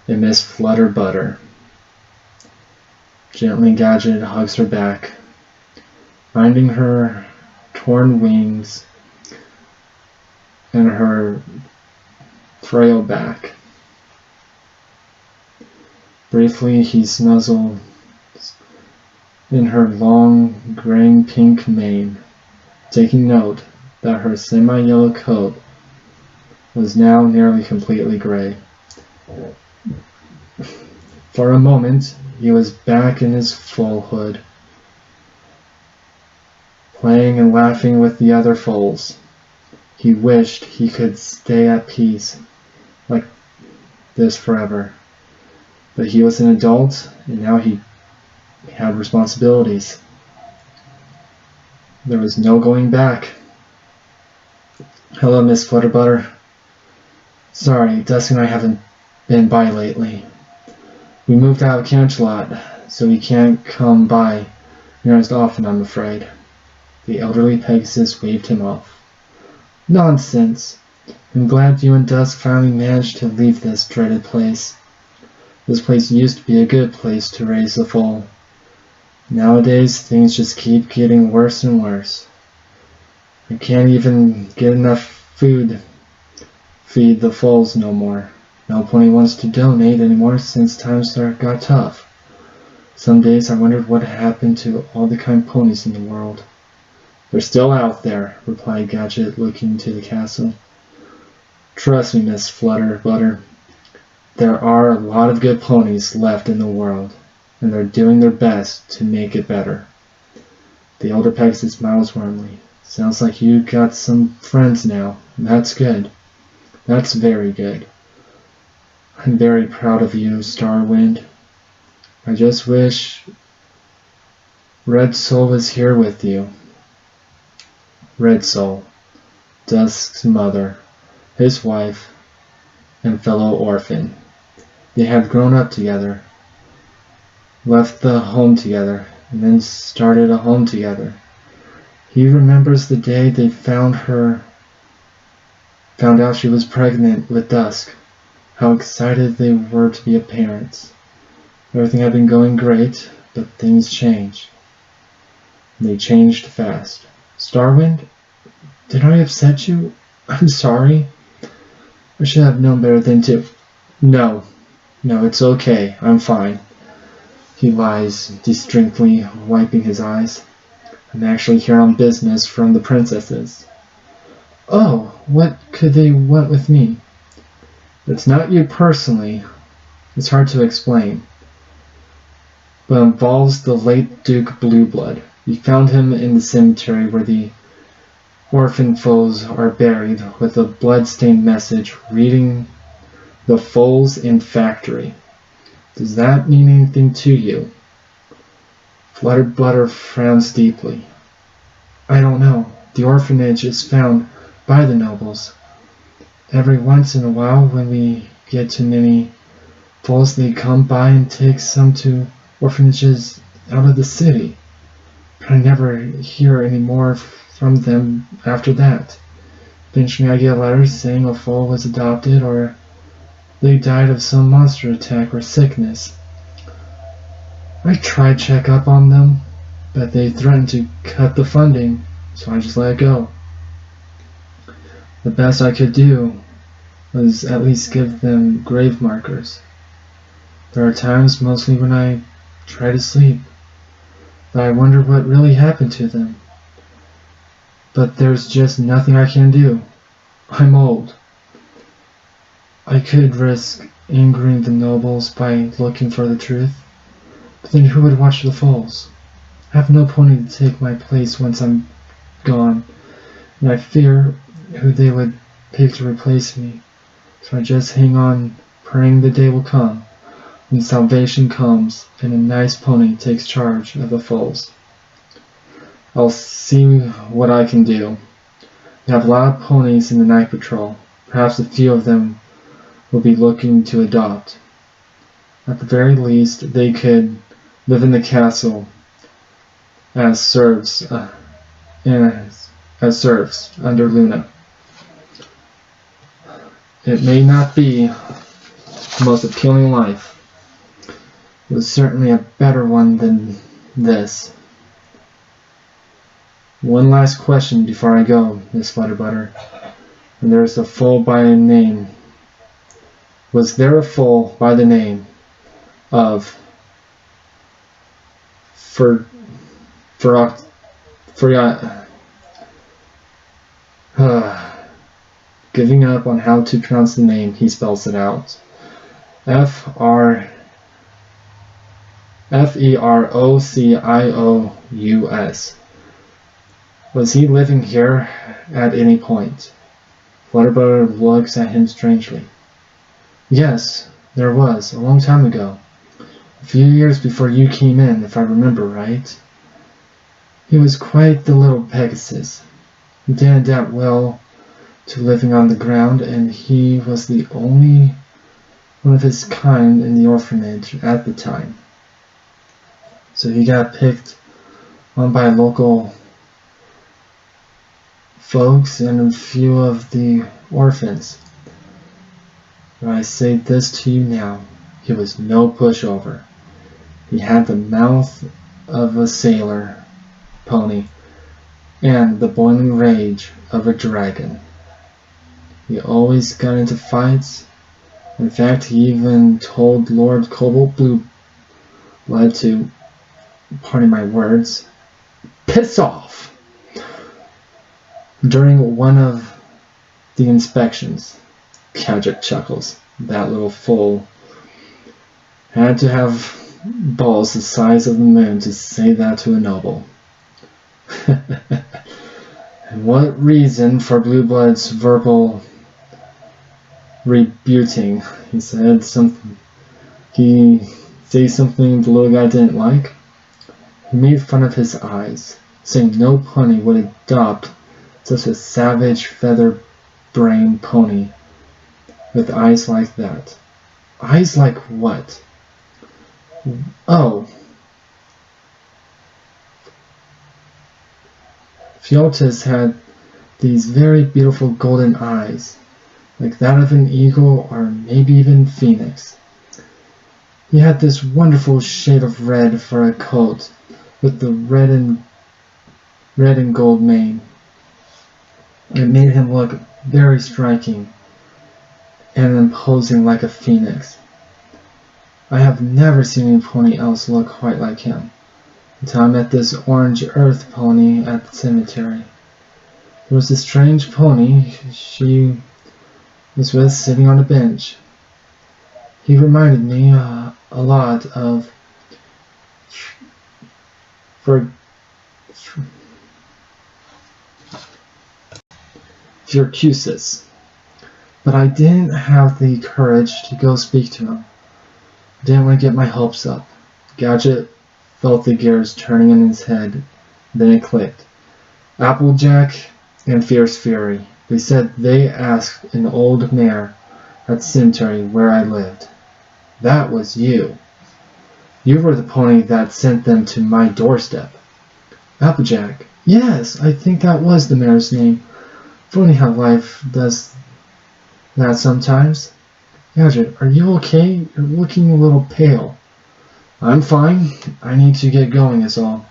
A: a Miss Flutter Butter. Gently Gadget hugs her back, finding her torn wings and her frail back. Briefly he snuzzles in her long graying pink mane, taking note that her semi-yellow coat was now nearly completely gray. For a moment he was back in his full hood, playing and laughing with the other foals. He wished he could stay at peace like this forever. But he was an adult, and now he had responsibilities. There was no going back. Hello, Miss Flutterbutter. Sorry, Dusk and I haven't been by lately. We moved out of Camp lot, so we can't come by near as often, I'm afraid. The elderly Pegasus waved him off. Nonsense. I'm glad you and Dusk finally managed to leave this dreaded place. This place used to be a good place to raise a foal. Nowadays, things just keep getting worse and worse. I can't even get enough food feed the foals no more. No pony wants to donate anymore since times got tough. Some days I wondered what happened to all the kind ponies in the world. They're still out there, replied Gadget, looking to the castle. Trust me, Miss Flutterbutter. There are a lot of good ponies left in the world, and they're doing their best to make it better. The older Pegasus smiles warmly. Sounds like you got some friends now. That's good. That's very good. I'm very proud of you, Starwind. I just wish Red Soul was here with you. Red Soul, Dusk's mother, his wife, and fellow orphan. They had grown up together, left the home together, and then started a home together. He remembers the day they found out she was pregnant with Dusk, how excited they were to be parents. Everything had been going great, but things changed. They changed fast. Starwind, did I upset you? I'm sorry. I should have known better than to. No, it's okay. I'm fine. He lies distinctly, wiping his eyes. I'm actually here on business from the princesses. Oh, what could they want with me? It's not you personally. It's hard to explain. But involves the late Duke BlueBlood. We found him in the cemetery where the orphan foals are buried with a blood-stained message reading the foals in factory. Does that mean anything to you? Flutterbutter frowns deeply. I don't know. The orphanage is found by the nobles. Every once in a while when we get too many foals, they come by and take some to orphanages out of the city. But I never hear any more from them after that. Eventually I get letters saying a foal was adopted or they died of some monster attack or sickness. I tried to check up on them, but they threatened to cut the funding, so I just let it go. The best I could do was at least give them grave markers. There are times, mostly when I try to sleep, that I wonder what really happened to them. But there's just nothing I can do. I'm old. I could risk angering the nobles by looking for the truth, but then who would watch the foals? I have no pony to take my place once I'm gone, and I fear who they would pick to replace me. So I just hang on, praying the day will come when salvation comes and a nice pony takes charge of the foals. I'll see what I can do. We have a lot of ponies in the night patrol. Perhaps a few of them will be looking to adopt. At the very least, they could live in the castle as serfs under Luna. It may not be the most appealing life. It was certainly a better one than this. One last question before I go, Miss Flutterbutter. And there's a foal by a name. Was there a foal by the name of giving up on how to pronounce the name, he spells it out. Ferocious. Was he living here at any point? Flutterbutter looks at him strangely. Yes, there was, a long time ago. A few years before you came in, if I remember right. He was quite the little Pegasus. He didn't adapt well to living on the ground, and he was the only one of his kind in the orphanage at the time. So he got picked on by local folks and a few of the orphans. But I say this to you now, he was no pushover. He had the mouth of a sailor pony and the boiling rage of a dragon. He always got into fights. In fact, he even told Lord Cobalt BlueBlood to, pardon my words, piss off during one of the inspections. Gadget chuckles. That little fool had to have balls the size of the moon to say that to a noble. And what reason for BlueBlood's verbal rebuting? He said something. He said something the little guy didn't like. He made fun of his eyes, saying no pony would adopt such a savage feather-brained pony with eyes like that. Eyes like what? Oh. Fiotas had these very beautiful golden eyes, like that of an eagle or maybe even phoenix. He had this wonderful shade of red for a coat, with the red and gold mane. It made him look very striking and imposing like a phoenix. I have never seen any pony else look quite like him, until I met this orange earth pony at the cemetery. There was a strange pony she was with sitting on a bench. He reminded me a lot of Furcusus, but I didn't have the courage to go speak to him. I didn't want to get my hopes up. Gadget felt the gears turning in his head. Then it clicked. Applejack and Fierce Fury. They said they asked an old mare at the cemetery where I lived. That was you. You were the pony that sent them to my doorstep. Applejack. Yes, I think that was the mare's name. Funny how life does that sometimes. Gadget, are you okay? You're looking a little pale. I'm fine. I need to get going is all.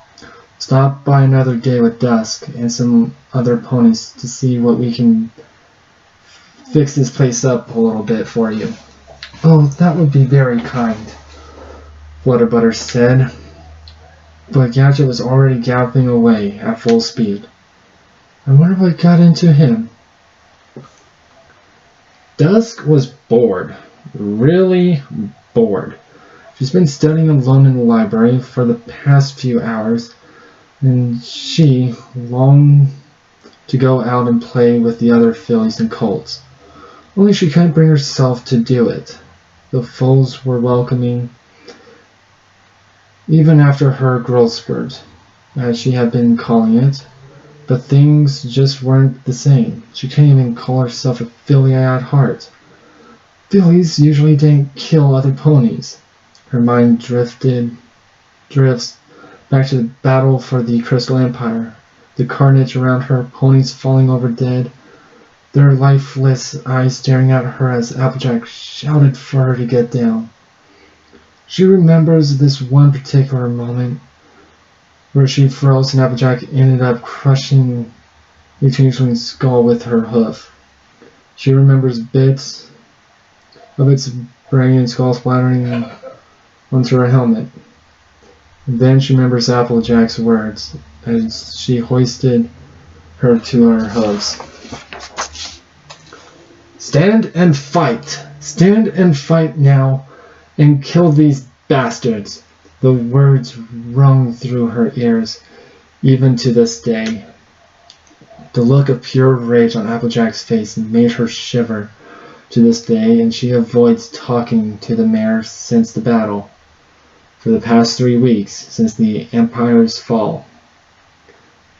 A: Stop by another day with Dusk and some other ponies to see what we can fix this place up a little bit for you. Oh, that would be very kind, Flutterbutter said. But Gadget was already galloping away at full speed. I wonder what got into him. Dusk was bored. Really bored. She's been studying alone in the library for the past few hours, and she longed to go out and play with the other fillies and colts. Only she couldn't bring herself to do it. The foals were welcoming, even after her growth spurt, as she had been calling it, but things just weren't the same. She can't even call herself a filly at heart. Fillies usually didn't kill other ponies. Her mind drifts back to the battle for the Crystal Empire, the carnage around her, ponies falling over dead, their lifeless eyes staring at her as Applejack shouted for her to get down. She remembers this one particular moment where she froze and Applejack ended up crushing the changeling's skull with her hoof. She remembers bits of its brain and skull splattering onto her helmet. And then she remembers Applejack's words as she hoisted her to her hooves. Stand and fight! Stand and fight now, and kill these bastards! The words rung through her ears, even to this day. The look of pure rage on Applejack's face made her shiver to this day, and she avoids talking to the mare since the battle. For the past 3 weeks, since the Empire's fall,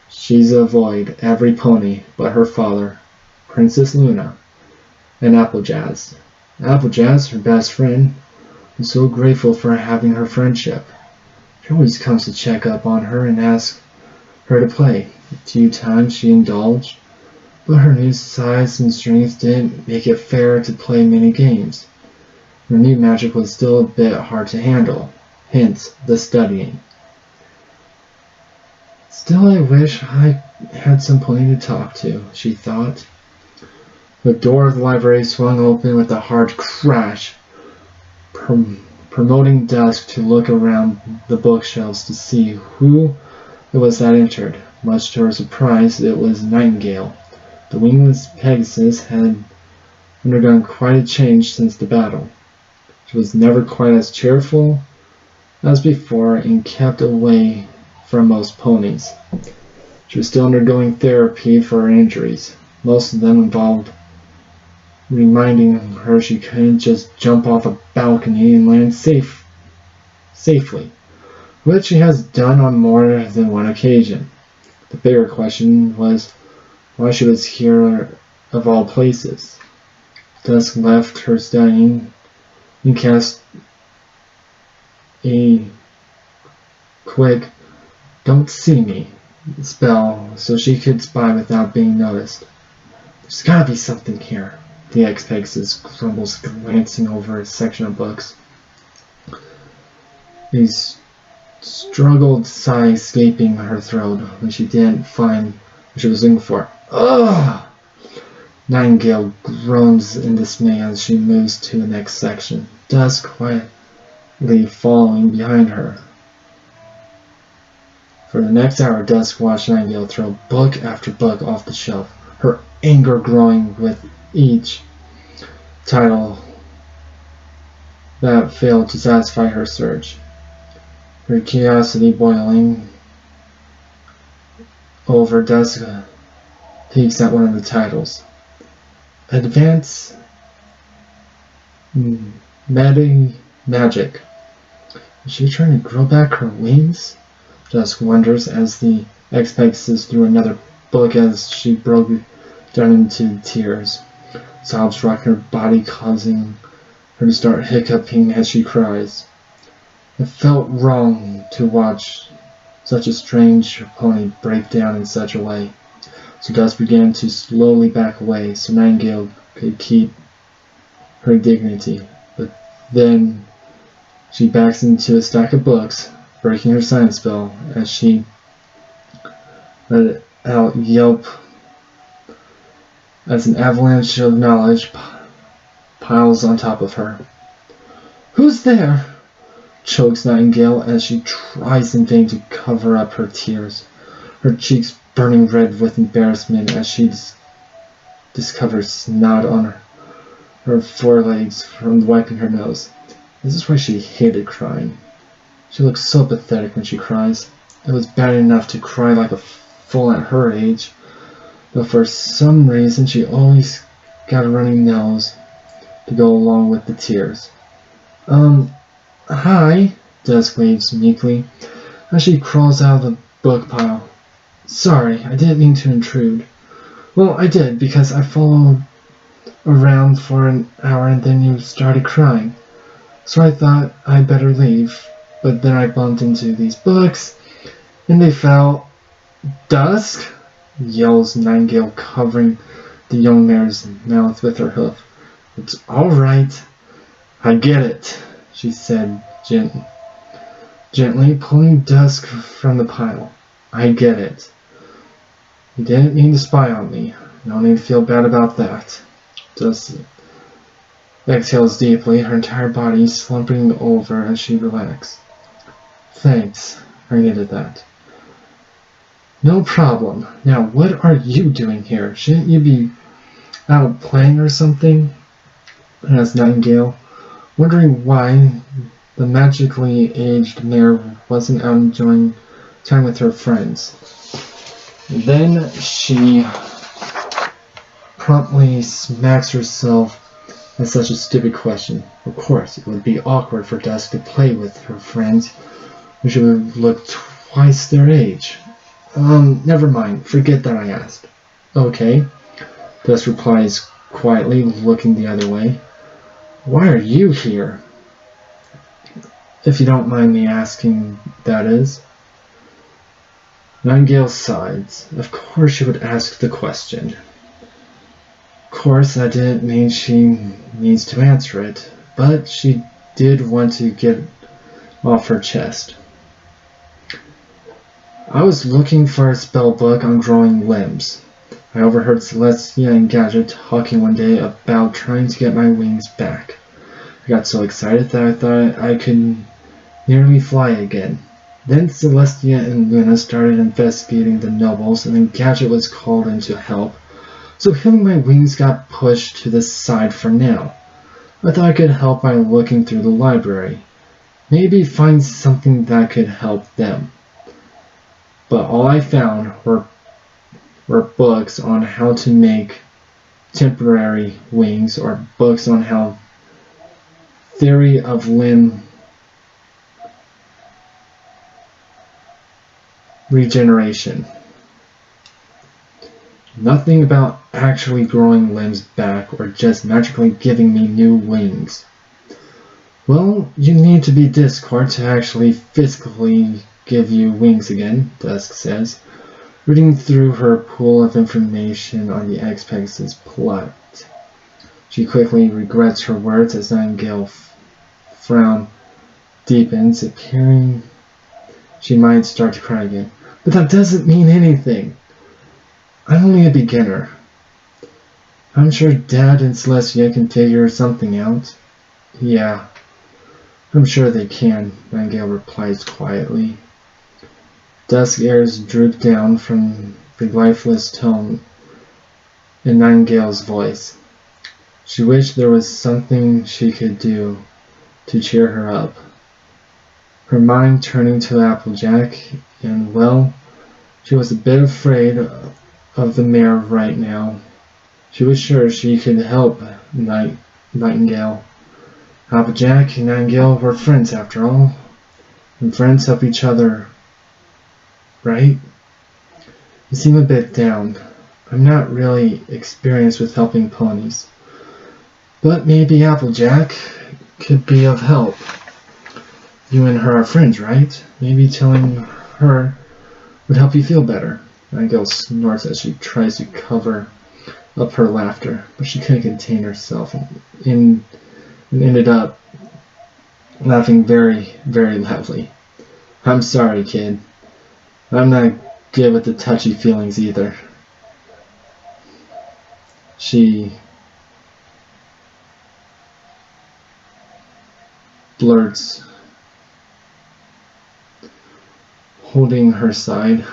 A: she's avoided every pony but her father, Princess Luna, and Applejazz. Applejazz, her best friend, was so grateful for having her friendship. She always comes to check up on her and ask her to play. A few times she indulged, but her new size and strength didn't make it fair to play many games. Her new magic was still a bit hard to handle, hence the studying. Still, I wish I had somebody to talk to, she thought. The door of the library swung open with a hard crash, promoting Dusk to look around the bookshelves to see who it was that entered. Much to her surprise, it was Nightingale. The wingless Pegasus had undergone quite a change since the battle. She was never quite as cheerful as before and kept away from most ponies. She was still undergoing therapy for her injuries. Most of them involved reminding her she couldn't just jump off a balcony and land safely, which she has done on more than one occasion. The bigger question was why she was here of all places. Dusk left her studying and cast a quick "Don't see me" spell so she could spy without being noticed. There's gotta be something here, the ex-Pegasus grumbles, glancing over a section of books. A struggled sigh escaping her throat when she didn't find what she was looking for. Ugh! Nightingale groans in dismay as she moves to the next section, Dusk quietly following behind her. For the next hour, Dusk watched Nightingale throw book after book off the shelf, her anger growing with each title that failed to satisfy her surge. Her curiosity boiling over, Dusk peeks at one of the titles. Advanced Magic. Is she trying to grow back her wings? Dusk wonders as the ex-Pegasus threw another book as she broke down into tears. Sobs rock her body, causing her to start hiccuping as she cries. It felt wrong to watch such a strange pony break down in such a way, so Dusk began to slowly back away so Nightingale could keep her dignity. But then she backs into a stack of books, breaking her science spell as she let out yelp as an avalanche of knowledge piles on top of her. Who's there? Chokes Nightingale as she tries in vain to cover up her tears, her cheeks burning red with embarrassment as she discovers snot on her forelegs from wiping her nose. This is why she hated crying. She looks so pathetic when she cries. It was bad enough to cry like a fool at her age, but for some reason she always got a running nose to go along with the tears. Hi, Dusk waves meekly as she crawls out of the book pile. Sorry, I didn't mean to intrude. Well, I did, because I followed around for an hour and then you started crying. So I thought I'd better leave, but then I bumped into these books, and they fell. Dusk? Yells Nightingale, covering the young mare's mouth with her hoof. It's all right. I get it, she said gently, pulling Dusk from the pile. I get it. You didn't mean to spy on me. No need to feel bad about that. Dusk exhales deeply, her entire body slumping over as she relaxes. Thanks. I needed that. No problem. Now, what are you doing here? Shouldn't you be out playing or something? Asked Nightingale, wondering why the magically aged mare wasn't out enjoying time with her friends. Then she promptly smacks herself at such a stupid question. Of course, it would be awkward for Dusk to play with her friends, which would look twice their age. Never mind. Forget that I asked. Okay. Dusk replies quietly, looking the other way. Why are you here? If you don't mind me asking, that is. Nightingale sighs. Of course she would ask the question. Of course, that didn't mean she needs to answer it, but she did want to get off her chest. I was looking for a spell book on growing limbs. I overheard Celestia and Gadget talking one day about trying to get my wings back. I got so excited that I thought I could nearly fly again. Then Celestia and Luna started investigating the nobles, and then Gadget was called in to help. So healing my wings got pushed to the side for now. I thought I could help by looking through the library. Maybe find something that could help them. But all I found were books on how to make temporary wings, or books on how theory of limb regeneration. Nothing about actually growing limbs back or just magically giving me new wings. Well, you need to be Discord to actually physically give you wings again, Dusk says, reading through her pool of information on the X-Pegasus plot. She quickly regrets her words as Nightingale's frown deepens, appearing she might start to cry again. But that doesn't mean anything. I'm only a beginner. I'm sure Dad and Celestia can figure something out. Yeah, I'm sure they can, Nightingale replies quietly. Dusk ears droop down from the lifeless tone in Nightingale's voice. She wished there was something she could do to cheer her up. Her mind turning to Applejack, and well, she was a bit afraid of the mayor right now. She was sure she could help Nightingale. Applejack and Nightingale were friends after all, and friends help each other, right? You seem a bit down. I'm not really experienced with helping ponies, but maybe Applejack could be of help. You and her are friends, right? Maybe telling her would help you feel better. Nightingale snorts as she tries to cover up her laughter, but she couldn't contain herself and ended up laughing very, very loudly. I'm sorry, kid. I'm not good with the touchy feelings either. She blurts, holding her side.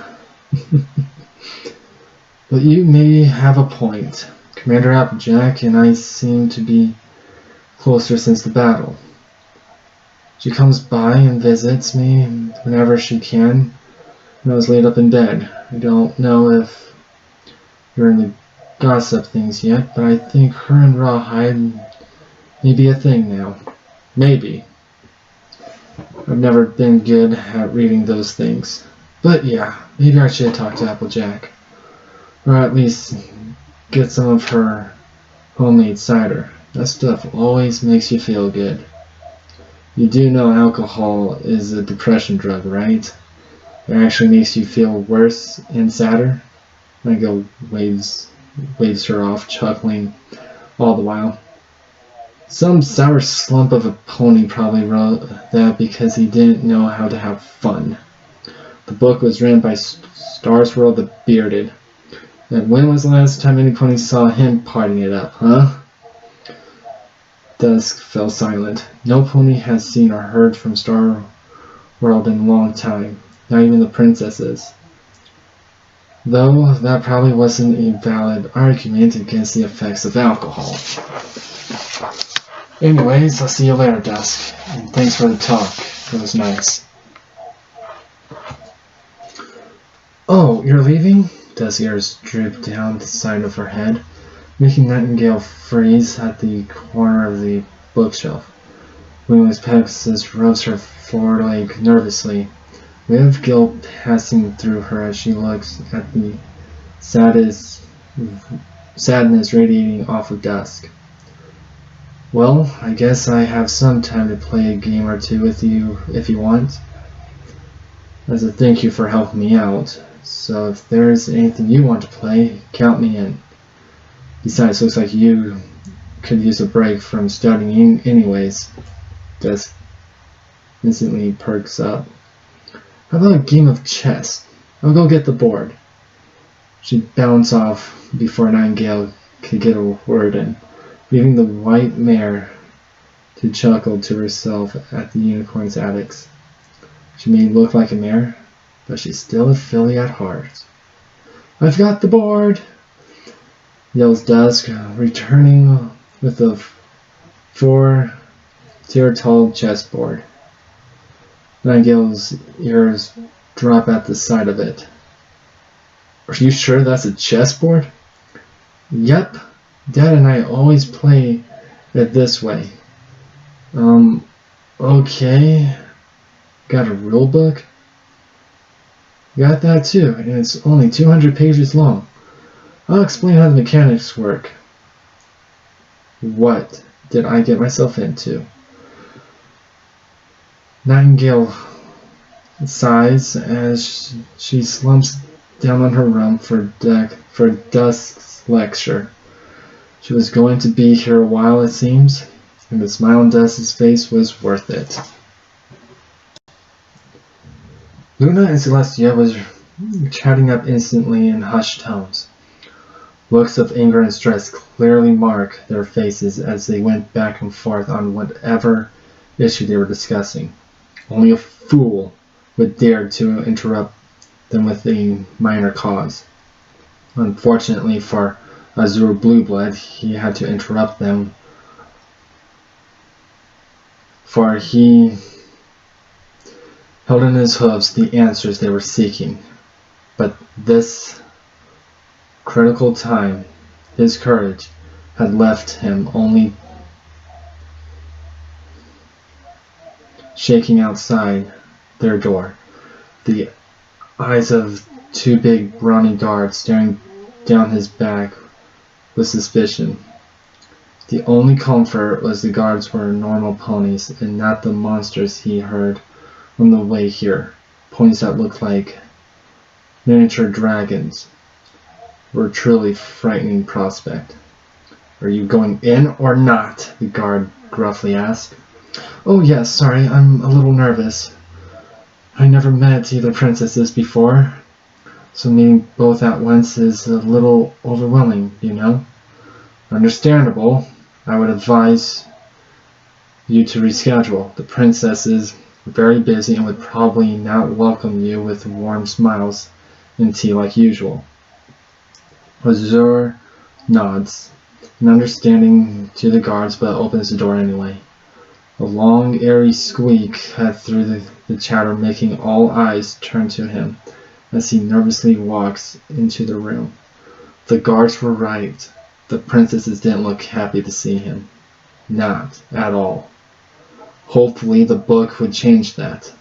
A: But you may have a point. Commander Applejack and I seem to be closer since the battle. She comes by and visits me whenever she can when I was laid up in bed. I don't know if you're in the gossip things yet, but I think her and Rawhide may be a thing now. Maybe. I've never been good at reading those things. But yeah, maybe I should talk to Applejack. Or at least get some of her homemade cider. That stuff always makes you feel good. You do know alcohol is a depression drug, right? It actually makes you feel worse and sadder. Nightingale waves her off, chuckling all the while. Some sour slump of a pony probably wrote that because he didn't know how to have fun. The book was written by Starswirl the Bearded. And when was the last time any pony saw him partying it up, huh? Dusk fell silent. No pony has seen or heard from Starworld in a long time, not even the princesses. Though that probably wasn't a valid argument against the effects of alcohol. Anyways, I'll see you later, Dusk, and thanks for the talk. It was nice. Oh, you're leaving? Dusk's ears drooped down the side of her head, making Nightingale freeze at the corner of the bookshelf. Wingless Pegasus rubs her forward leg nervously, with guilt passing through her as she looks at the saddest sadness radiating off of Dusk. Well, I guess I have some time to play a game or two with you if you want. As a thank you for helping me out. So if there's anything you want to play, count me in. Besides, looks like you could use a break from studying anyways. Dusk instantly perks up. How about a game of chess? I'll go get the board. She'd bounce off before Nightingale could get a word in, leaving the white mare to chuckle to herself at the unicorn's antics. She may look like a mare, but she's still a filly at heart. I've got the board! Yells Dusk, returning with a 4-tier-tall chessboard. Nightingale's ears drop at the sight of it. Are you sure that's a chessboard? Yep. Dad and I always play it this way. Okay. Got a rule book? Got that too, and it's only 200 pages long. I'll explain how the mechanics work. What did I get myself into? Nightingale sighs as she slumps down on her rump for Dusk's lecture. She was going to be here a while, it seems, and the smile on Dusk's face was worth it. Luna and Celestia was chatting up instantly in hushed tones. Looks of anger and stress clearly mark their faces as they went back and forth on whatever issue they were discussing. Only a fool would dare to interrupt them with a minor cause. Unfortunately for Azure BlueBlood, he had to interrupt them, for he held in his hooves the answers they were seeking. But this critical time, his courage had left him only shaking outside their door, the eyes of two big brawny guards staring down his back with suspicion. The only comfort was the guards were normal ponies and not the monsters he heard on the way here. Ponies that looked like miniature dragons were a truly frightening prospect. Are you going in or not? The guard gruffly asked. Oh yes, sorry, I'm a little nervous. I never met either princesses before, so meeting both at once is a little overwhelming, you know? Understandable. I would advise you to reschedule. The princess is very busy and would probably not welcome you with warm smiles and tea like usual. Azure nods, an understanding to the guards, but opens the door anyway. A long, airy squeak cut through the chatter, making all eyes turn to him as he nervously walks into the room. The guards were right. The princesses didn't look happy to see him. Not at all. Hopefully the book would change that,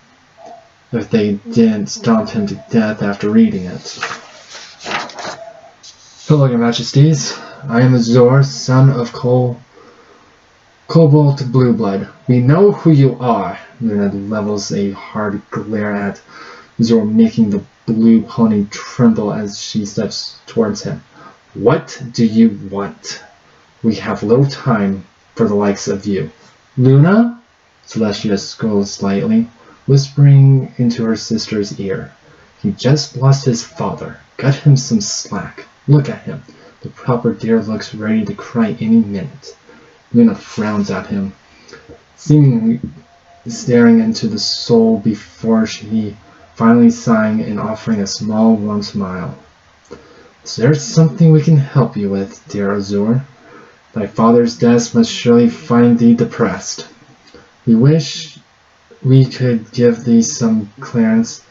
A: if they didn't stomp him to death after reading it. Hello, your majesties. I am Azor, son of Cobalt BlueBlood. We know who you are. Luna levels a hard glare at Azor, making the blue pony tremble as she steps towards him. What do you want? We have little time for the likes of you. Luna? Celestia scolds slightly, whispering into her sister's ear. He just lost his father. Cut him some slack. Look at him. The proper deer looks ready to cry any minute. Luna frowns at him, seemingly staring into the soul before she finally sighing and offering a small warm smile. Is there something we can help you with, dear Azure? Thy father's death must surely find thee depressed. We wish we could give thee some clearance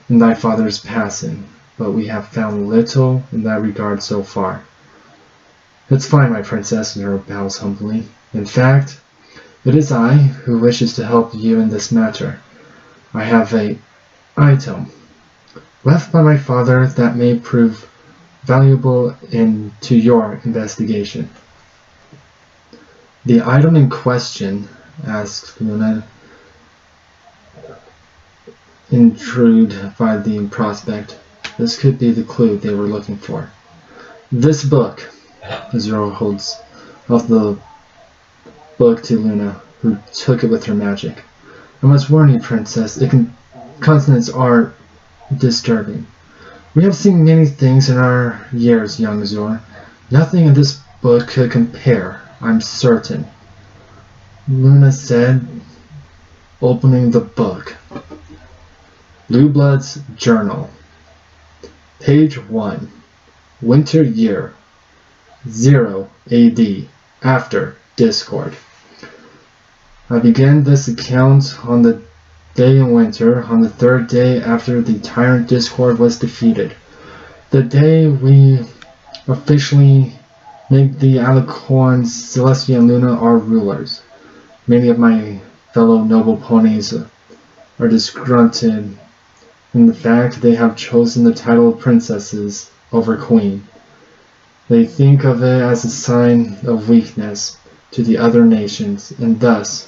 A: in thy father's passing, but we have found little in that regard so far. It's fine, my princess, Azure bows humbly. In fact, it is I who wishes to help you in this matter. I have an item left by my father that may prove valuable to your investigation. The item in question, asked Luna, intrigued by the prospect. This could be the clue they were looking for. This book. Zero holds out the book to Luna, who took it with her magic. I must warn you, Princess, consonants are disturbing. We have seen many things in our years, young Azor. Nothing in this book could compare, I'm certain. Luna said, opening the book. BlueBlood's Journal. Page 1. Winter year. 0 AD. After Discord. I began this account on the day in winter, on the 3rd day after the tyrant Discord was defeated. The day we officially make the Alicorns, Celestia and Luna our rulers. Many of my fellow noble ponies are disgruntled in the fact they have chosen the title of princesses over queen. They think of it as a sign of weakness to the other nations, and thus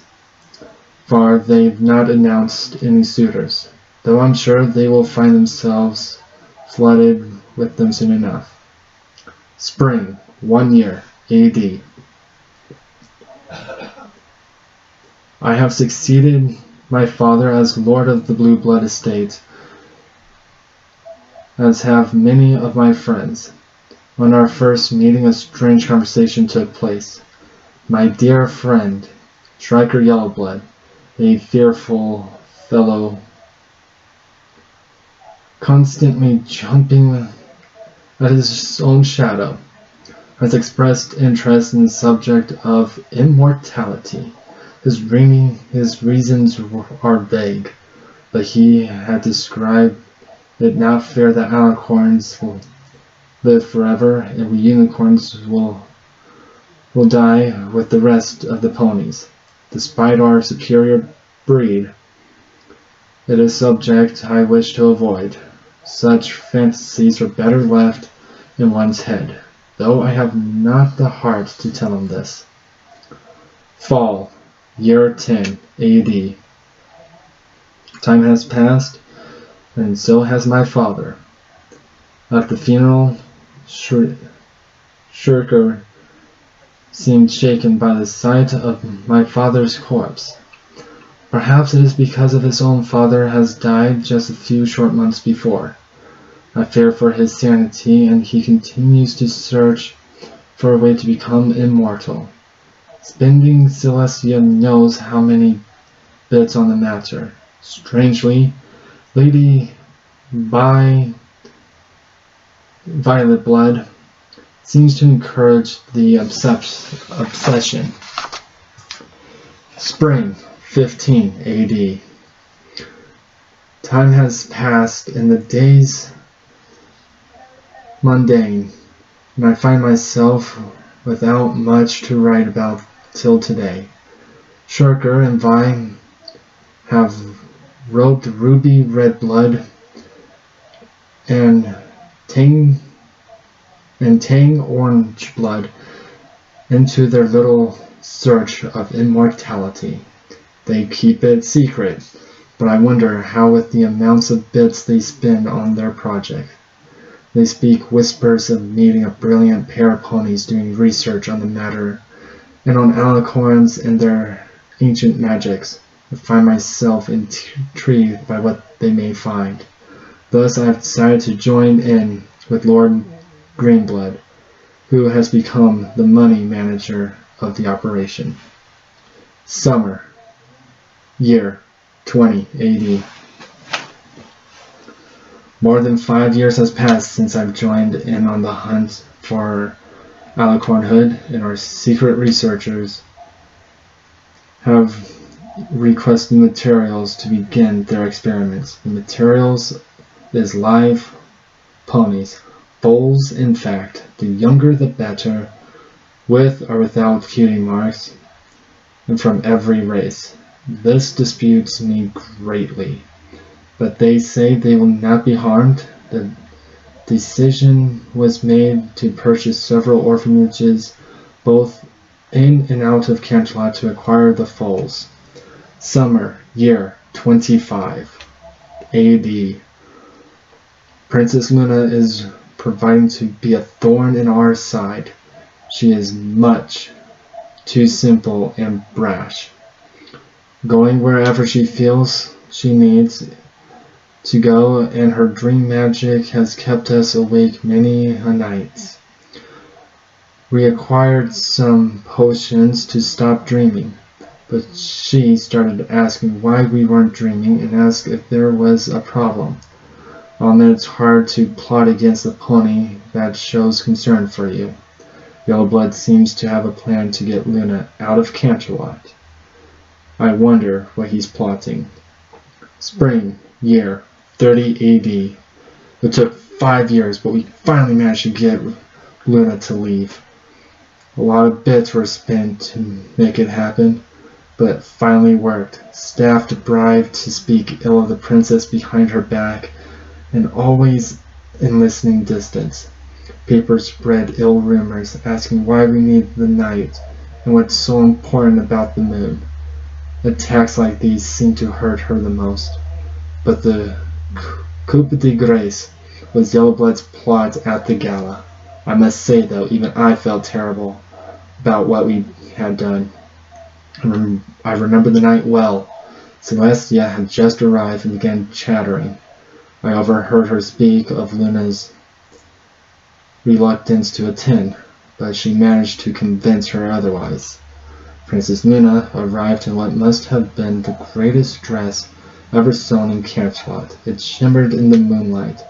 A: far they've not announced any suitors, though I'm sure they will find themselves flooded with them soon enough. Spring, 1 year, AD. I have succeeded my father as Lord of the BlueBlood estate, as have many of my friends. On our first meeting, a strange conversation took place. My dear friend, Striker Yellowblood, a fearful fellow, constantly jumping at his own shadow, has expressed interest in the subject of immortality. His reasons are vague, but he had described it not fair that alicorns will live forever and we unicorns will die with the rest of the ponies. Despite our superior breed, it is a subject I wish to avoid. Such fantasies are better left in one's head, though I have not the heart to tell him this. Fall, year 10 AD. Time has passed, and so has my father. At the funeral, Shirker seemed shaken by the sight of my father's corpse. Perhaps it is because of his own father has died just a few short months before. I fear for his sanity, and he continues to search for a way to become immortal. Spending Celestia knows how many bits on the matter. Strangely, Lady Violet Blood seems to encourage the obsession. Spring, 15 AD. Time has passed and the days mundane, and I find myself without much to write about till today. Shirker and Vi have roped Ruby Red Blood and Tang Orange Blood into their little search of immortality. They keep it secret, but I wonder how with the amounts of bits they spend on their project. They speak whispers of meeting a brilliant pair of ponies doing research on the matter, and on alicorns and their ancient magics. I find myself intrigued by what they may find. Thus I have decided to join in with Lord Greenblood, who has become the money manager of the operation. Summer, year 20 AD. More than 5 years has passed since I've joined in on the hunt for alicornhood, and our secret researchers have requested materials to begin their experiments. The materials is live ponies, foals in fact, the younger the better, with or without cutie marks, and from every race. This disputes me greatly, but they say they will not be harmed. Decision was made to purchase several orphanages, both in and out of Canterlot, to acquire the foals. Summer, year 25 AD. Princess Luna is proving to be a thorn in our side. She is much too simple and brash, going wherever she feels she needs to go, and her dream magic has kept us awake many a night. We acquired some potions to stop dreaming, but she started asking why we weren't dreaming and asked if there was a problem. I'll admit it's hard to plot against a pony that shows concern for you. Yellowblood seems to have a plan to get Luna out of Canterlot. I wonder what he's plotting. Spring, year 30 AD. It took 5 years, but we finally managed to get Luna to leave. A lot of bits were spent to make it happen, but it finally worked. Staff bribed to speak ill of the princess behind her back, and always in listening distance. Papers spread ill rumors, asking why we need the night and what's so important about the moon. Attacks like these seem to hurt her the most, but the coup de grace was Yellowblood's plot at the gala. I must say, though, even I felt terrible about what we had done. I remember the night well. Celestia had just arrived and began chattering. I overheard her speak of Luna's reluctance to attend, but she managed to convince her otherwise. Princess Luna arrived in what must have been the greatest dress ever sewn in Canterlot. It shimmered in the moonlight,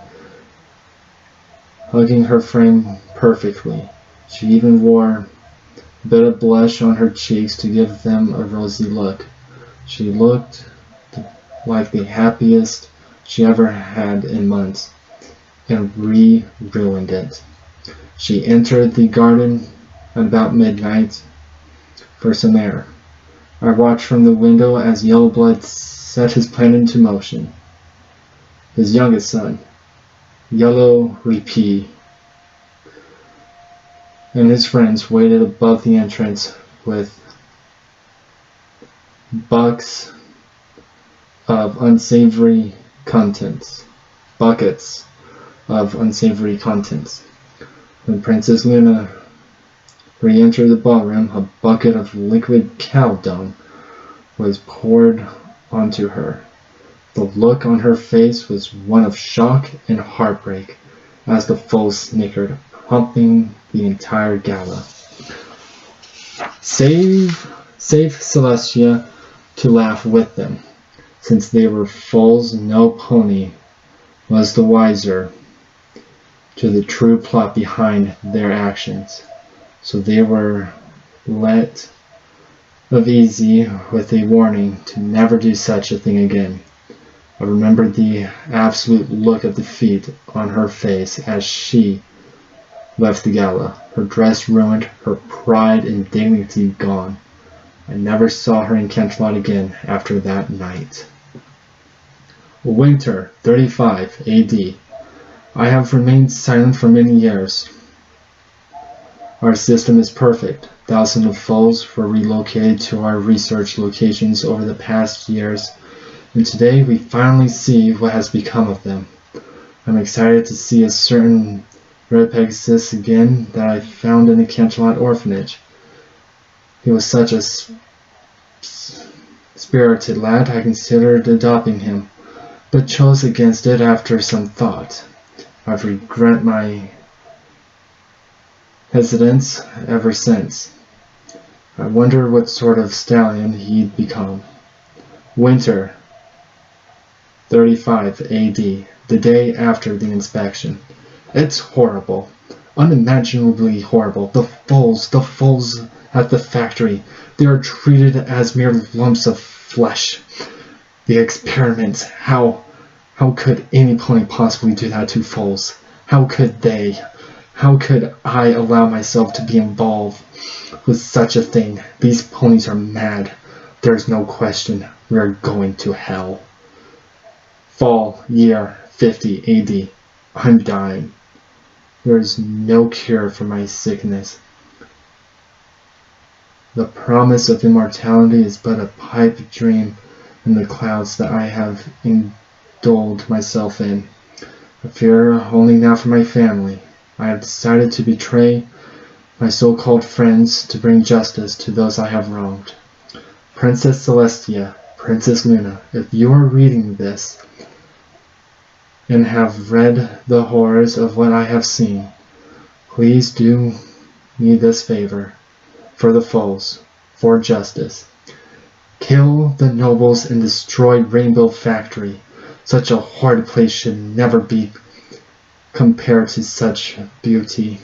A: hugging her frame perfectly. She even wore a bit of blush on her cheeks to give them a rosy look. She looked like the happiest she ever had in months, and ruined it. She entered the garden at about midnight for some air. I watched from the window as Yellowblood set his plan into motion. His youngest son, Yellow Rhis, and his friends waited above the entrance with buckets of unsavory contents. When Princess Luna re-entered the ballroom, a bucket of liquid cow dung was poured onto her. The look on her face was one of shock and heartbreak as the foals snickered, prompting the entire gala. Save Celestia to laugh with them. Since they were foals, no pony was the wiser to the true plot behind their actions, so they were let off easy with a warning to never do such a thing again. I remembered the absolute look of defeat on her face as she left the gala, her dress ruined, her pride and dignity gone. I never saw her in Canterlot again after that night. Winter 35 AD. I have remained silent for many years. Our system is perfect. Thousands of foals were relocated to our research locations over the past years, and today we finally see what has become of them. I'm excited to see a certain red Pegasus again that I found in the Canterlot orphanage. He was such a spirited lad, I considered adopting him, but chose against it after some thought. I've regretted my hesitance ever since. I wonder what sort of stallion he'd become. Winter 35 AD, the day after the inspection. It's horrible. Unimaginably horrible. The foals at the factory. They are treated as mere lumps of flesh. The experiments. How could any pony possibly do that to foals? How could they? How could I allow myself to be involved with such a thing? These ponies are mad. There's no question. We are going to hell. Fall, year 50 AD. I'm dying. There is no cure for my sickness. The promise of immortality is but a pipe dream in the clouds that I have indulged myself in. I fear only now for my family. I have decided to betray my so-called friends to bring justice to those I have wronged. Princess Celestia, Princess Luna, if you are reading this and have read the horrors of what I have seen, please do me this favor. For the foals, for justice. Kill the nobles and destroy Rainbow Factory. Such a horrid place should never be compared to such beauty.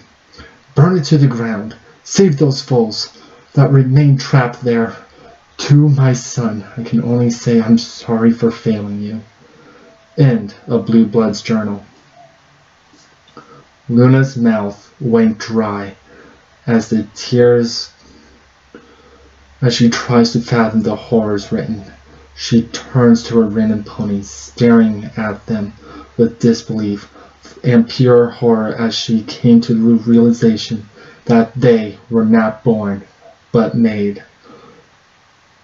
A: Burn it to the ground. Save those foals that remain trapped there. To my son, I can only say I'm sorry for failing you. End of BlueBlood's journal. Luna's mouth went dry as the tears as she tries to fathom the horrors written. She turns to her random ponies, staring at them with disbelief and pure horror as she came to the realization that they were not born, but made.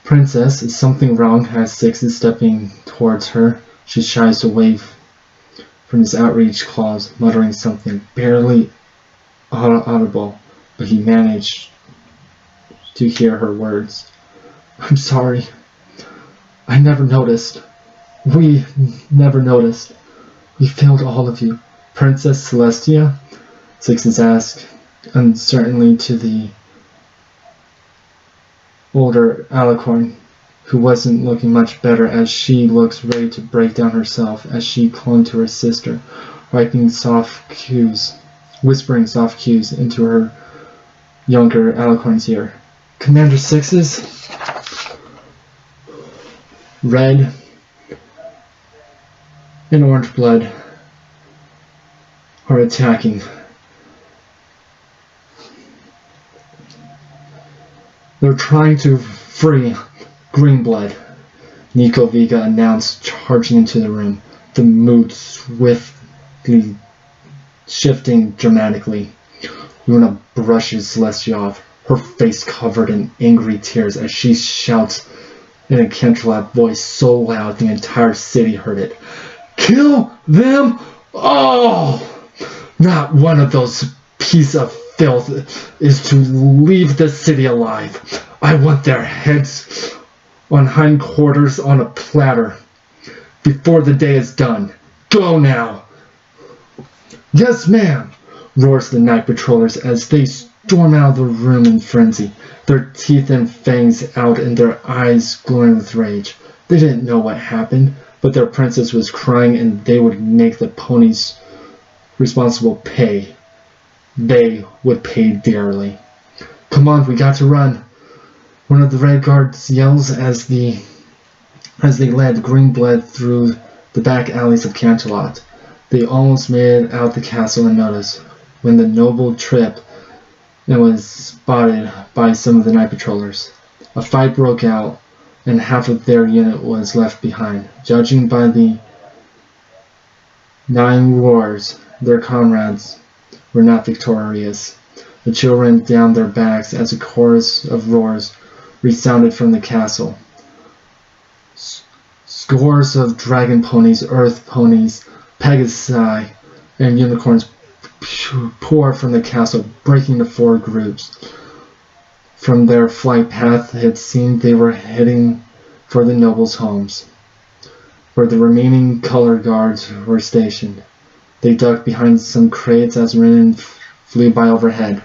A: Princess, is something wrong? As Six is stepping towards her. She shies away from his outreached claws, muttering something barely audible, but he managed to hear her words. I'm sorry. I never noticed. We never noticed. We failed all of you. Princess Celestia? Sixes asked uncertainly to the older Alicorn, who wasn't looking much better as she looks ready to break down herself as she clung to her sister, whispering soft cues into her younger Alicorn's ear. Commander Sixes? Red and Orange Blood are attacking. They're trying to free Green Blood, Nico Vega announced, charging into the room, the mood swiftly shifting dramatically. Luna brushes Celestia off, her face covered in angry tears as she shouts in a cantrelap voice so loud the entire city heard it. Kill them all! Not one of those pieces of filth is to leave the city alive. I want their heads on hindquarters on a platter before the day is done. Go now! Yes, ma'am! Roars the night patrollers as they storm out of the room in frenzy, their teeth and fangs out and their eyes glowing with rage. They didn't know what happened, but their princess was crying and they would make the ponies responsible pay. They would pay dearly. Come on, we got to run! One of the Red Guards yells as they led Green Blood through the back alleys of Canterlot. They almost made it out the castle unnoticed when the noble tripped and was spotted by some of the night patrollers. A fight broke out and half of their unit was left behind. Judging by the 9 roars, their comrades were not victorious. The chill ran down their backs as a chorus of roars resounded from the castle. Scores of dragon ponies, earth ponies, pegasi, and unicorns pour from the castle, breaking into 4 groups. From their flight path, it seemed they were heading for the nobles' homes, where the remaining color guards were stationed. They ducked behind some crates as rain flew by overhead.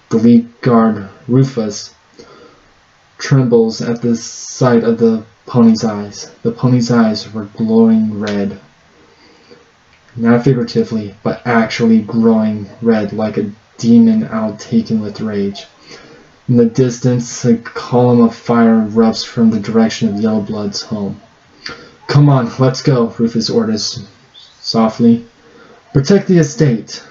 A: The lead guard, Rufus, trembles at the sight of the pony's eyes. The pony's eyes were glowing red. Not figuratively, but actually glowing red like a demon owl taken with rage. In the distance, a column of fire erupts from the direction of Yellowblood's home. Come on, let's go, Rufus orders softly. Protect the estate,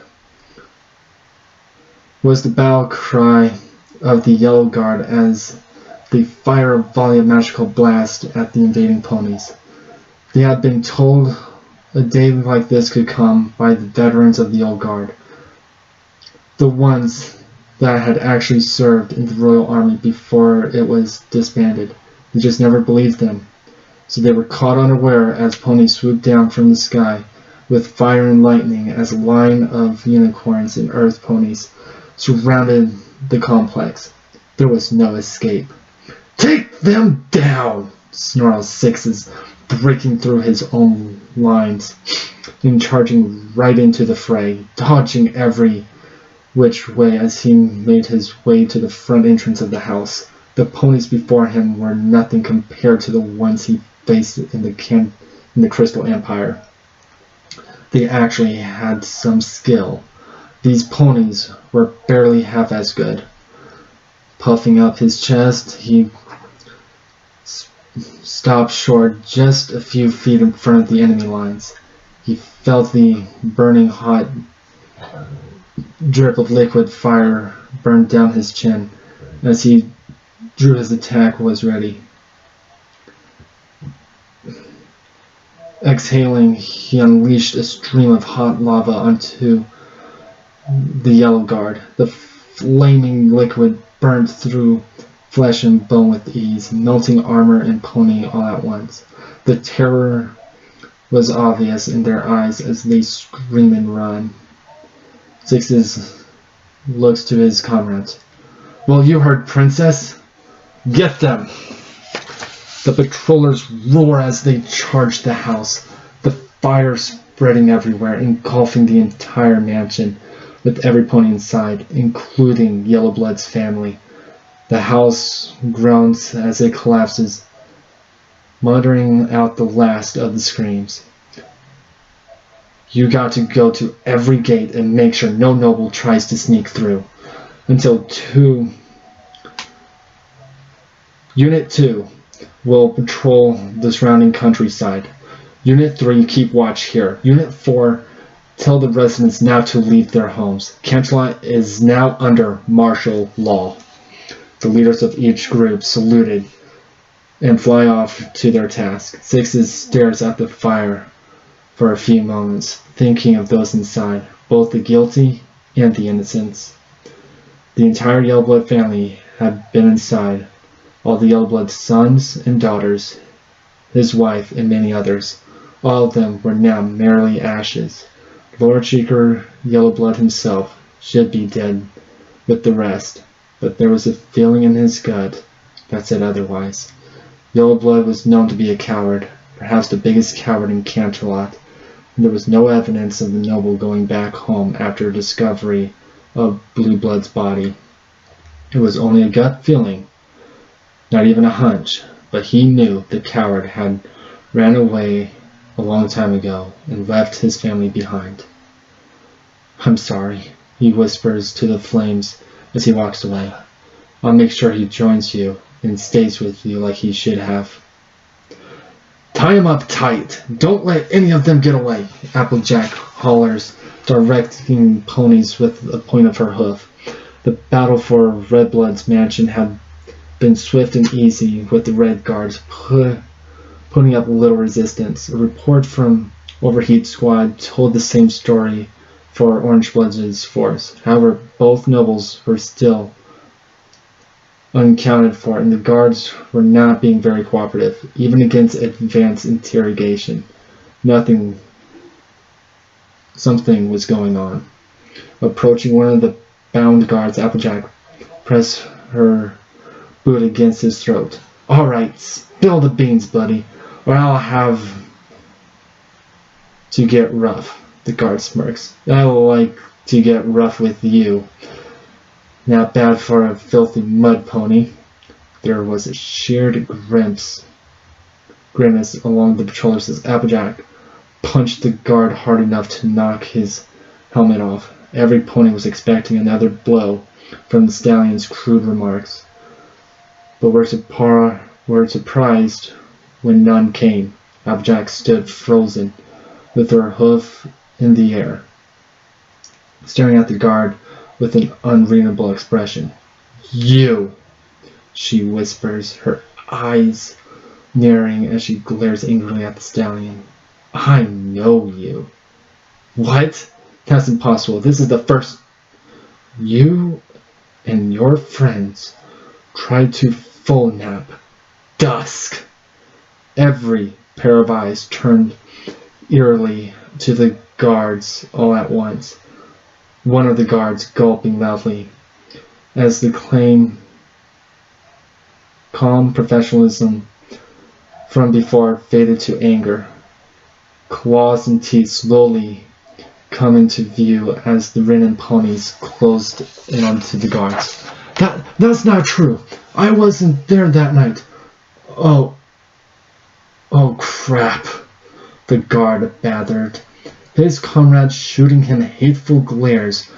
A: was the battle cry of the Yellow Guard as they fire a volley of magical blast at the invading ponies. They had been told a day like this could come by the veterans of the Old Guard. the ones that had actually served in the Royal Army before it was disbanded. He just never believed them. So they were caught unaware as ponies swooped down from the sky with fire and lightning as a line of unicorns and earth ponies surrounded the complex. There was no escape. "Take them down!" snarled Sixes, breaking through his own lines and charging right into the fray, dodging every which way as he made his way to the front entrance of the house. The ponies before him were nothing compared to the ones he faced in the Crystal Empire. They actually had some skill. These ponies were barely half as good. Puffing up his chest, he stopped short just a few feet in front of the enemy lines. He felt the burning hot drip of liquid fire burn down his chin as he drew his attack was ready. Exhaling, he unleashed a stream of hot lava onto the yellow guard. The flaming liquid burned through flesh and bone with ease, melting armor and pony all at once. The terror was obvious in their eyes as they scream and run. Sixes looks to his comrades. "Well, you heard, Princess. Get them!" The patrollers roar as they charge the house, the fire spreading everywhere, engulfing the entire mansion, with every pony inside, including Yellowblood's family. The house groans as it collapses, muttering out the last of the screams. "You got to go to every gate and make sure no noble tries to sneak through. Unit 2 will patrol the surrounding countryside. Unit 3, keep watch here. Unit 4, tell the residents now to leave their homes. Canterlot is now under martial law." The leaders of each group saluted and fly off to their task. Sixes stares at the fire for a few moments, thinking of those inside, both the guilty and the innocents. The entire Yellowblood family had been inside. All the Yellowblood's sons and daughters, his wife, and many others. All of them were now merely ashes. Lord Seeker Yellowblood himself should be dead with the rest, but there was a feeling in his gut that said otherwise. Yellowblood was known to be a coward, perhaps the biggest coward in Canterlot, and there was no evidence of the noble going back home after discovery of BlueBlood's body. It was only a gut feeling, not even a hunch, but he knew the coward had ran away a long time ago and left his family behind. "I'm sorry," he whispers to the flames as he walks away. "I'll make sure he joins you and stays with you like he should have." "Tie him up tight! Don't let any of them get away!" Applejack hollers, directing ponies with the point of her hoof. The battle for Redblood's mansion had been swift and easy, with the Red Guards putting up little resistance. A report from Overheat Squad told the same story for Orangeblood's force. However, both nobles were still unaccounted for, and the guards were not being very cooperative, even against advanced interrogation. Something was going on. Approaching one of the bound guards, Applejack pressed her boot against his throat. "All right, spill the beans, buddy, or I'll have to get rough." The guard smirks. "I like to get rough with you. Not bad for a filthy mud pony." There was a sheared grimace along the patrollers as Applejack punched the guard hard enough to knock his helmet off. Every pony was expecting another blow from the stallion's crude remarks, but were surprised when none came. Applejack stood frozen, with her hoof in the air, staring at the guard with an unreadable expression. "You!" she whispers, her eyes narrowing as she glares angrily at the stallion. "I know you." "What? That's impossible. This is the first..." You and your friends tried to full nap dusk. Every pair of eyes turned eerily to the guards all at once, one of the guards gulping loudly as the calm professionalism from before faded to anger. Claws and teeth slowly come into view as the ridden ponies closed in onto the guards. That's not true. I wasn't there that night. Oh crap, the guard battered, his comrades shooting him hateful glares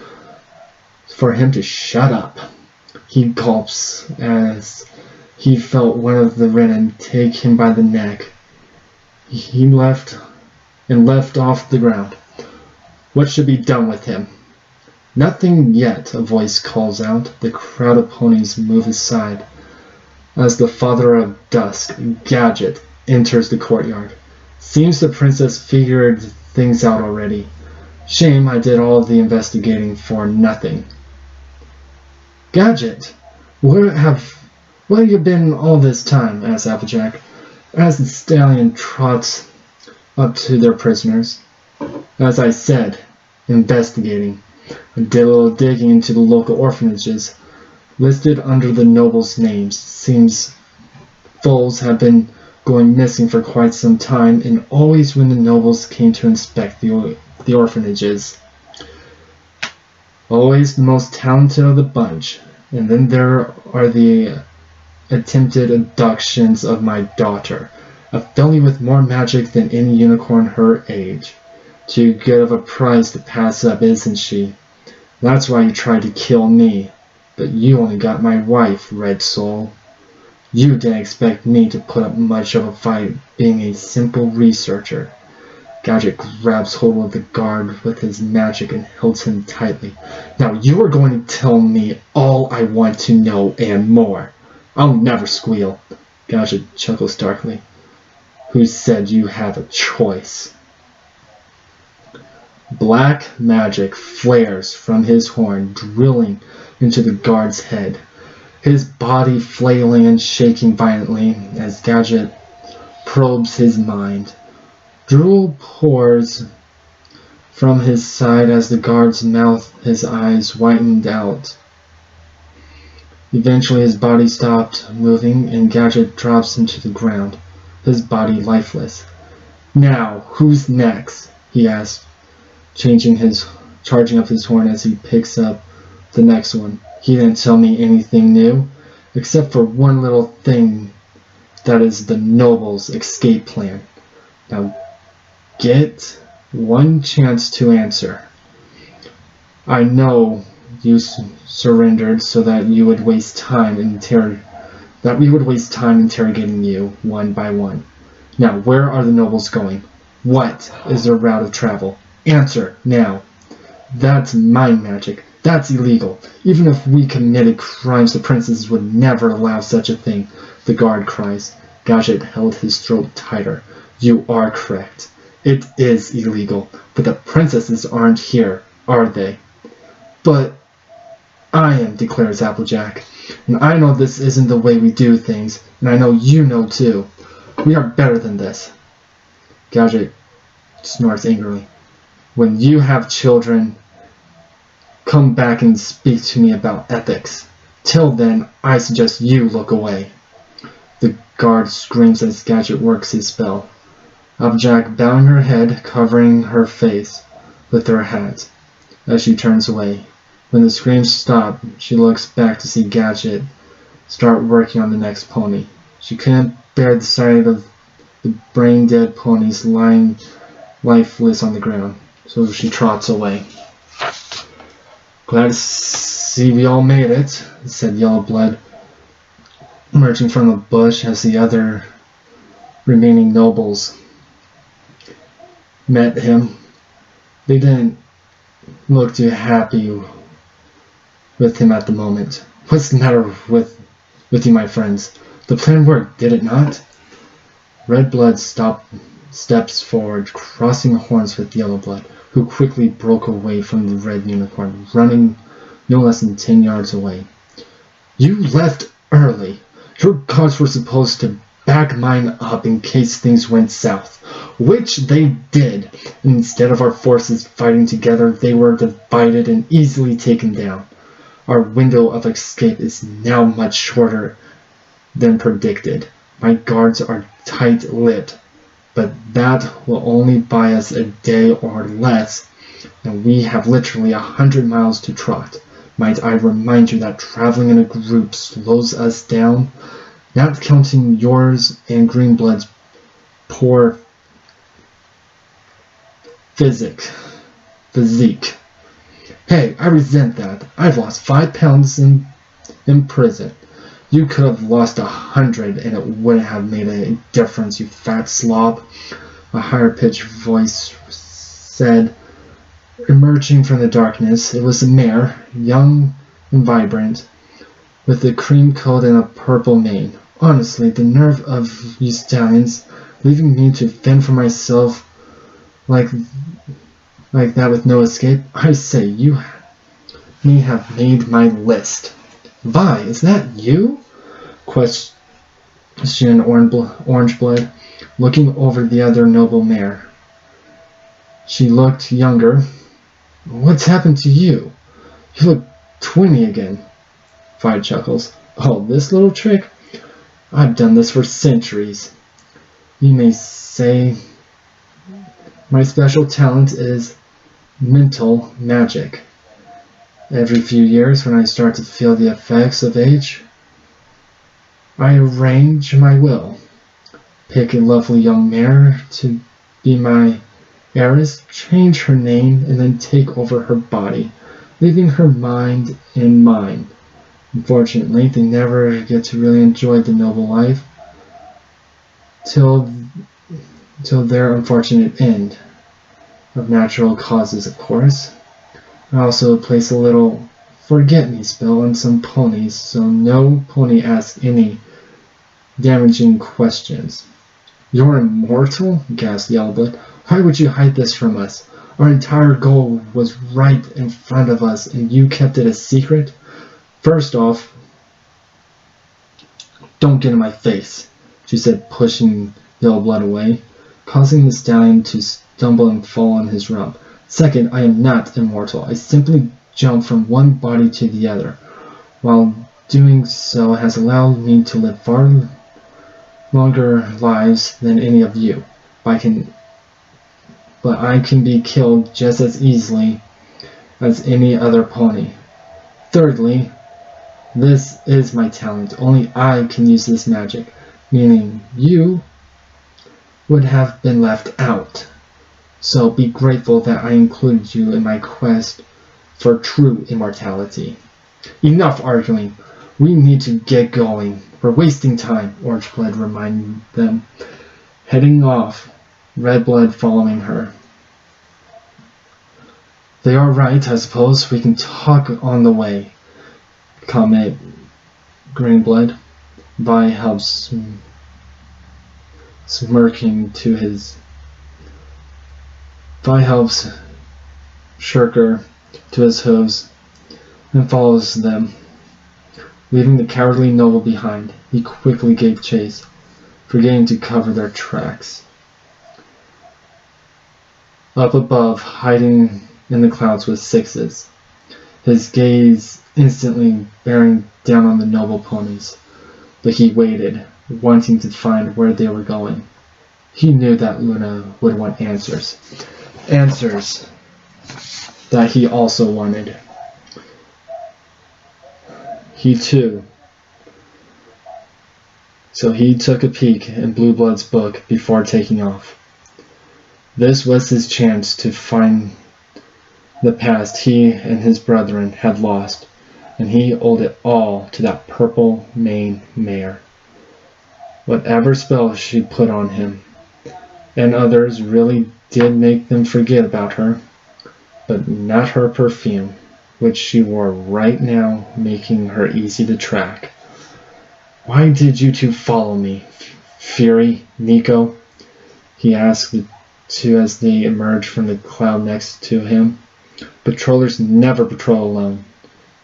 A: for him to shut up. He gulps as he felt one of the ridden take him by the neck. He left off the ground. What should be done with him? Nothing yet, a voice calls out. The crowd of ponies move aside as the father of dusk, Gadget, enters the courtyard. Seems the princess figured things out already. Shame I did all the investigating for nothing. Gadget, where have you been all this time? Asked Applejack, as the stallion trots up to their prisoners. As I said, investigating. I did a little digging into the local orphanages listed under the nobles' names. Seems foals have been going missing for quite some time, and always when the nobles came to inspect the orphanages. Always the most talented of the bunch. And then there are the attempted abductions of my daughter, a filly with more magic than any unicorn her age. Too good of a prize to pass up, isn't she? That's why you tried to kill me, but you only got my wife, Red Soul. You didn't expect me to put up much of a fight being a simple researcher. Gadget grabs hold of the guard with his magic and holds him tightly. Now you are going to tell me all I want to know and more. I'll never squeal. Gadget chuckles darkly. Who said you have a choice? Black magic flares from his horn, drilling into the guard's head, his body flailing and shaking violently as Gadget probes his mind. Drool pours from his side as the guard's mouth, his eyes whitened out. Eventually his body stopped moving and Gadget drops him to the ground, his body lifeless. Now, who's next? He asked, charging up his horn as he picks up the next one. He didn't tell me anything new, except for one little thing, that is the noble's escape plan. Now, get one chance to answer. I know you surrendered so that we would waste time interrogating you one by one. Now, where are the nobles going? What is their route of travel? Answer now. That's mind magic. That's illegal. Even if we committed crimes, the princess would never allow such a thing, the guard cries. Gadget held his throat tighter. You are correct. It is illegal, but the princesses aren't here, are they? But I am, declares Applejack, and I know this isn't the way we do things, and I know you know too. We are better than this. Gadget snorts angrily. When you have children, come back and speak to me about ethics. Till then, I suggest you look away. The guard screams as Gadget works his spell. Applejack bowing her head, covering her face with her hat as she turns away. When the screams stop, she looks back to see Gadget start working on the next pony. She couldn't bear the sight of the brain-dead ponies lying lifeless on the ground, so she trots away. Glad to see we all made it, said Yellowblood, emerging from the bush as the other remaining nobles met him. They didn't look too happy with him at the moment. What's the matter with you, my friends? The plan worked, did it not? Redblood steps forward, crossing horns with Yellowblood, who quickly broke away from the red unicorn, running no less than 10 yards away. You left early. Your guards were supposed to back mine up in case things went south, which they did. Instead of our forces fighting together, they were divided and easily taken down. Our window of escape is now much shorter than predicted. My guards are tight-lipped, but that will only buy us a day or less, and we have literally 100 miles to trot. Might I remind you that traveling in a group slows us down, not counting yours and Greenblood's poor physique. Hey, I resent that. I've lost 5 pounds in prison. You could have lost 100 and it wouldn't have made a difference, you fat slob. A higher-pitched voice said, emerging from the darkness. It was a mare, young and vibrant, with a cream coat and a purple mane. Honestly, the nerve of you stallions, leaving me to fend for myself like that with no escape. I say, you may have made my list. Vi, is that you? Questioned Orangeblood, looking over the other noble mare. She looked younger. What's happened to you? You look 20 again. Vi chuckles. Oh, this little trick? I've done this for centuries. You may say my special talent is mental magic. Every few years, when I start to feel the effects of age, I arrange my will. Pick a lovely young mare to be my heiress, change her name, and then take over her body, leaving her mind in mine. Unfortunately, they never get to really enjoy the noble life till their unfortunate end, of natural causes, of course. I also place a little forget-me spell on some ponies, so no pony asks any damaging questions. You're immortal? Gasped Yellowblood. Why would you hide this from us? Our entire goal was right in front of us, and you kept it a secret? First off, don't get in my face, she said, pushing Yellowblood away, causing the stallion to stumble and fall on his rump. Second, I am not immortal. I simply jump from one body to the other. While doing so has allowed me to live far longer lives than any of you. But I can be killed just as easily as any other pony. Thirdly, this is my talent. Only I can use this magic, meaning you would have been left out. So be grateful that I included you in my quest for true immortality. Enough arguing. We need to get going. We're wasting time, Orangeblood reminded them, heading off, Redblood following her. They are right, I suppose. We can talk on the way, commented Greenblood. Vi helps Shirker to his hooves and follows them, leaving the cowardly noble behind. He quickly gave chase, forgetting to cover their tracks. Up above, hiding in the clouds was Sixes, his gaze instantly bearing down on the noble ponies. But he waited, wanting to find where they were going. He knew that Luna would want answers. Answers that he also wanted. He too. So he took a peek in BlueBlood's book before taking off. This was his chance to find the past he and his brethren had lost, and he owed it all to that purple mane mare. Whatever spell she put on him, and others really did make them forget about her, but not her perfume, which she wore right now, making her easy to track. Why did you two follow me, Fury, Nico? He asked the two as they emerged from the cloud next to him. Patrollers never patrol alone.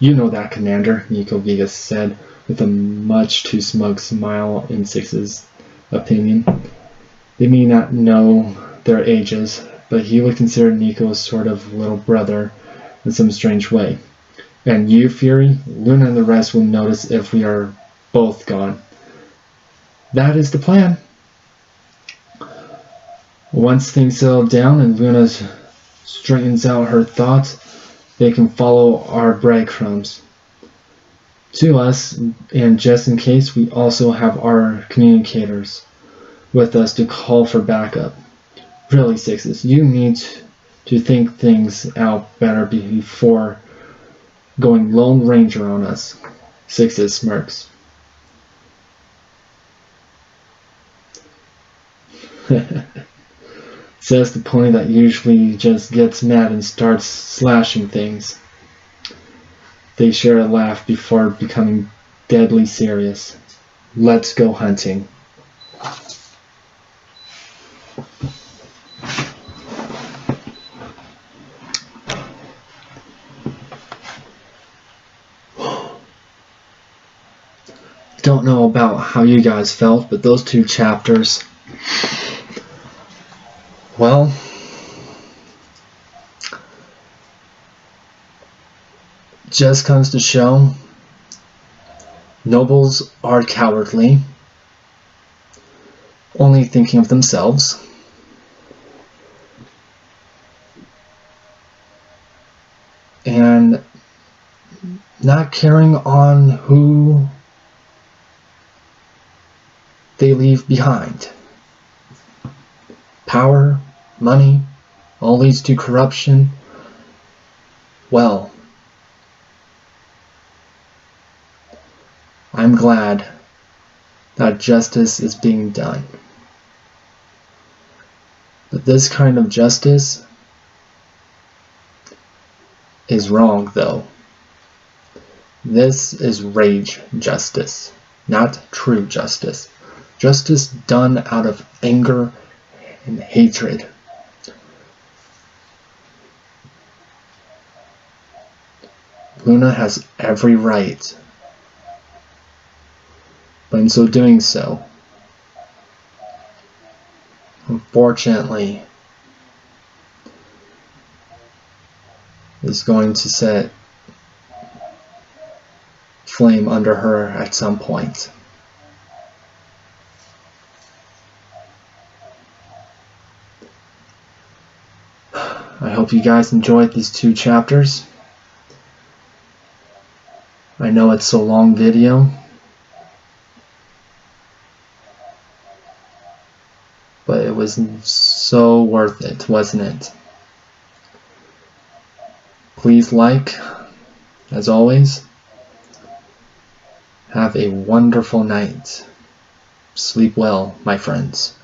A: You know that, Commander, Nico Vegas said, with a much too smug smile in Six's opinion. They may not know their ages, but he would consider Nico a sort of little brother in some strange way. And you, Fury, Luna and the rest will notice if we are both gone. That is the plan. Once things settle down and Luna straightens out her thoughts, they can follow our breadcrumbs to us, and just in case, we also have our communicators with us to call for backup. Really, Sixes, you need to think things out better before going Lone Ranger on us. Sixes smirks. Says the pony that usually just gets mad and starts slashing things. They share a laugh before becoming deadly serious. Let's go hunting. Don't know about how you guys felt, but those 2 chapters, well, just comes to show nobles are cowardly, only thinking of themselves, and not caring on who they leave behind. Power, money, all leads to corruption. Well, I'm glad that justice is being done. But this kind of justice is wrong, though. This is rage justice, not true justice. Justice done out of anger and hatred. Luna has every right, but in so doing so, unfortunately, is going to set flame under her at some point. I hope you guys enjoyed these 2 chapters. I know it's a long video, but it was so worth it, wasn't it? Please like, as always. Have a wonderful night. Sleep well, my friends.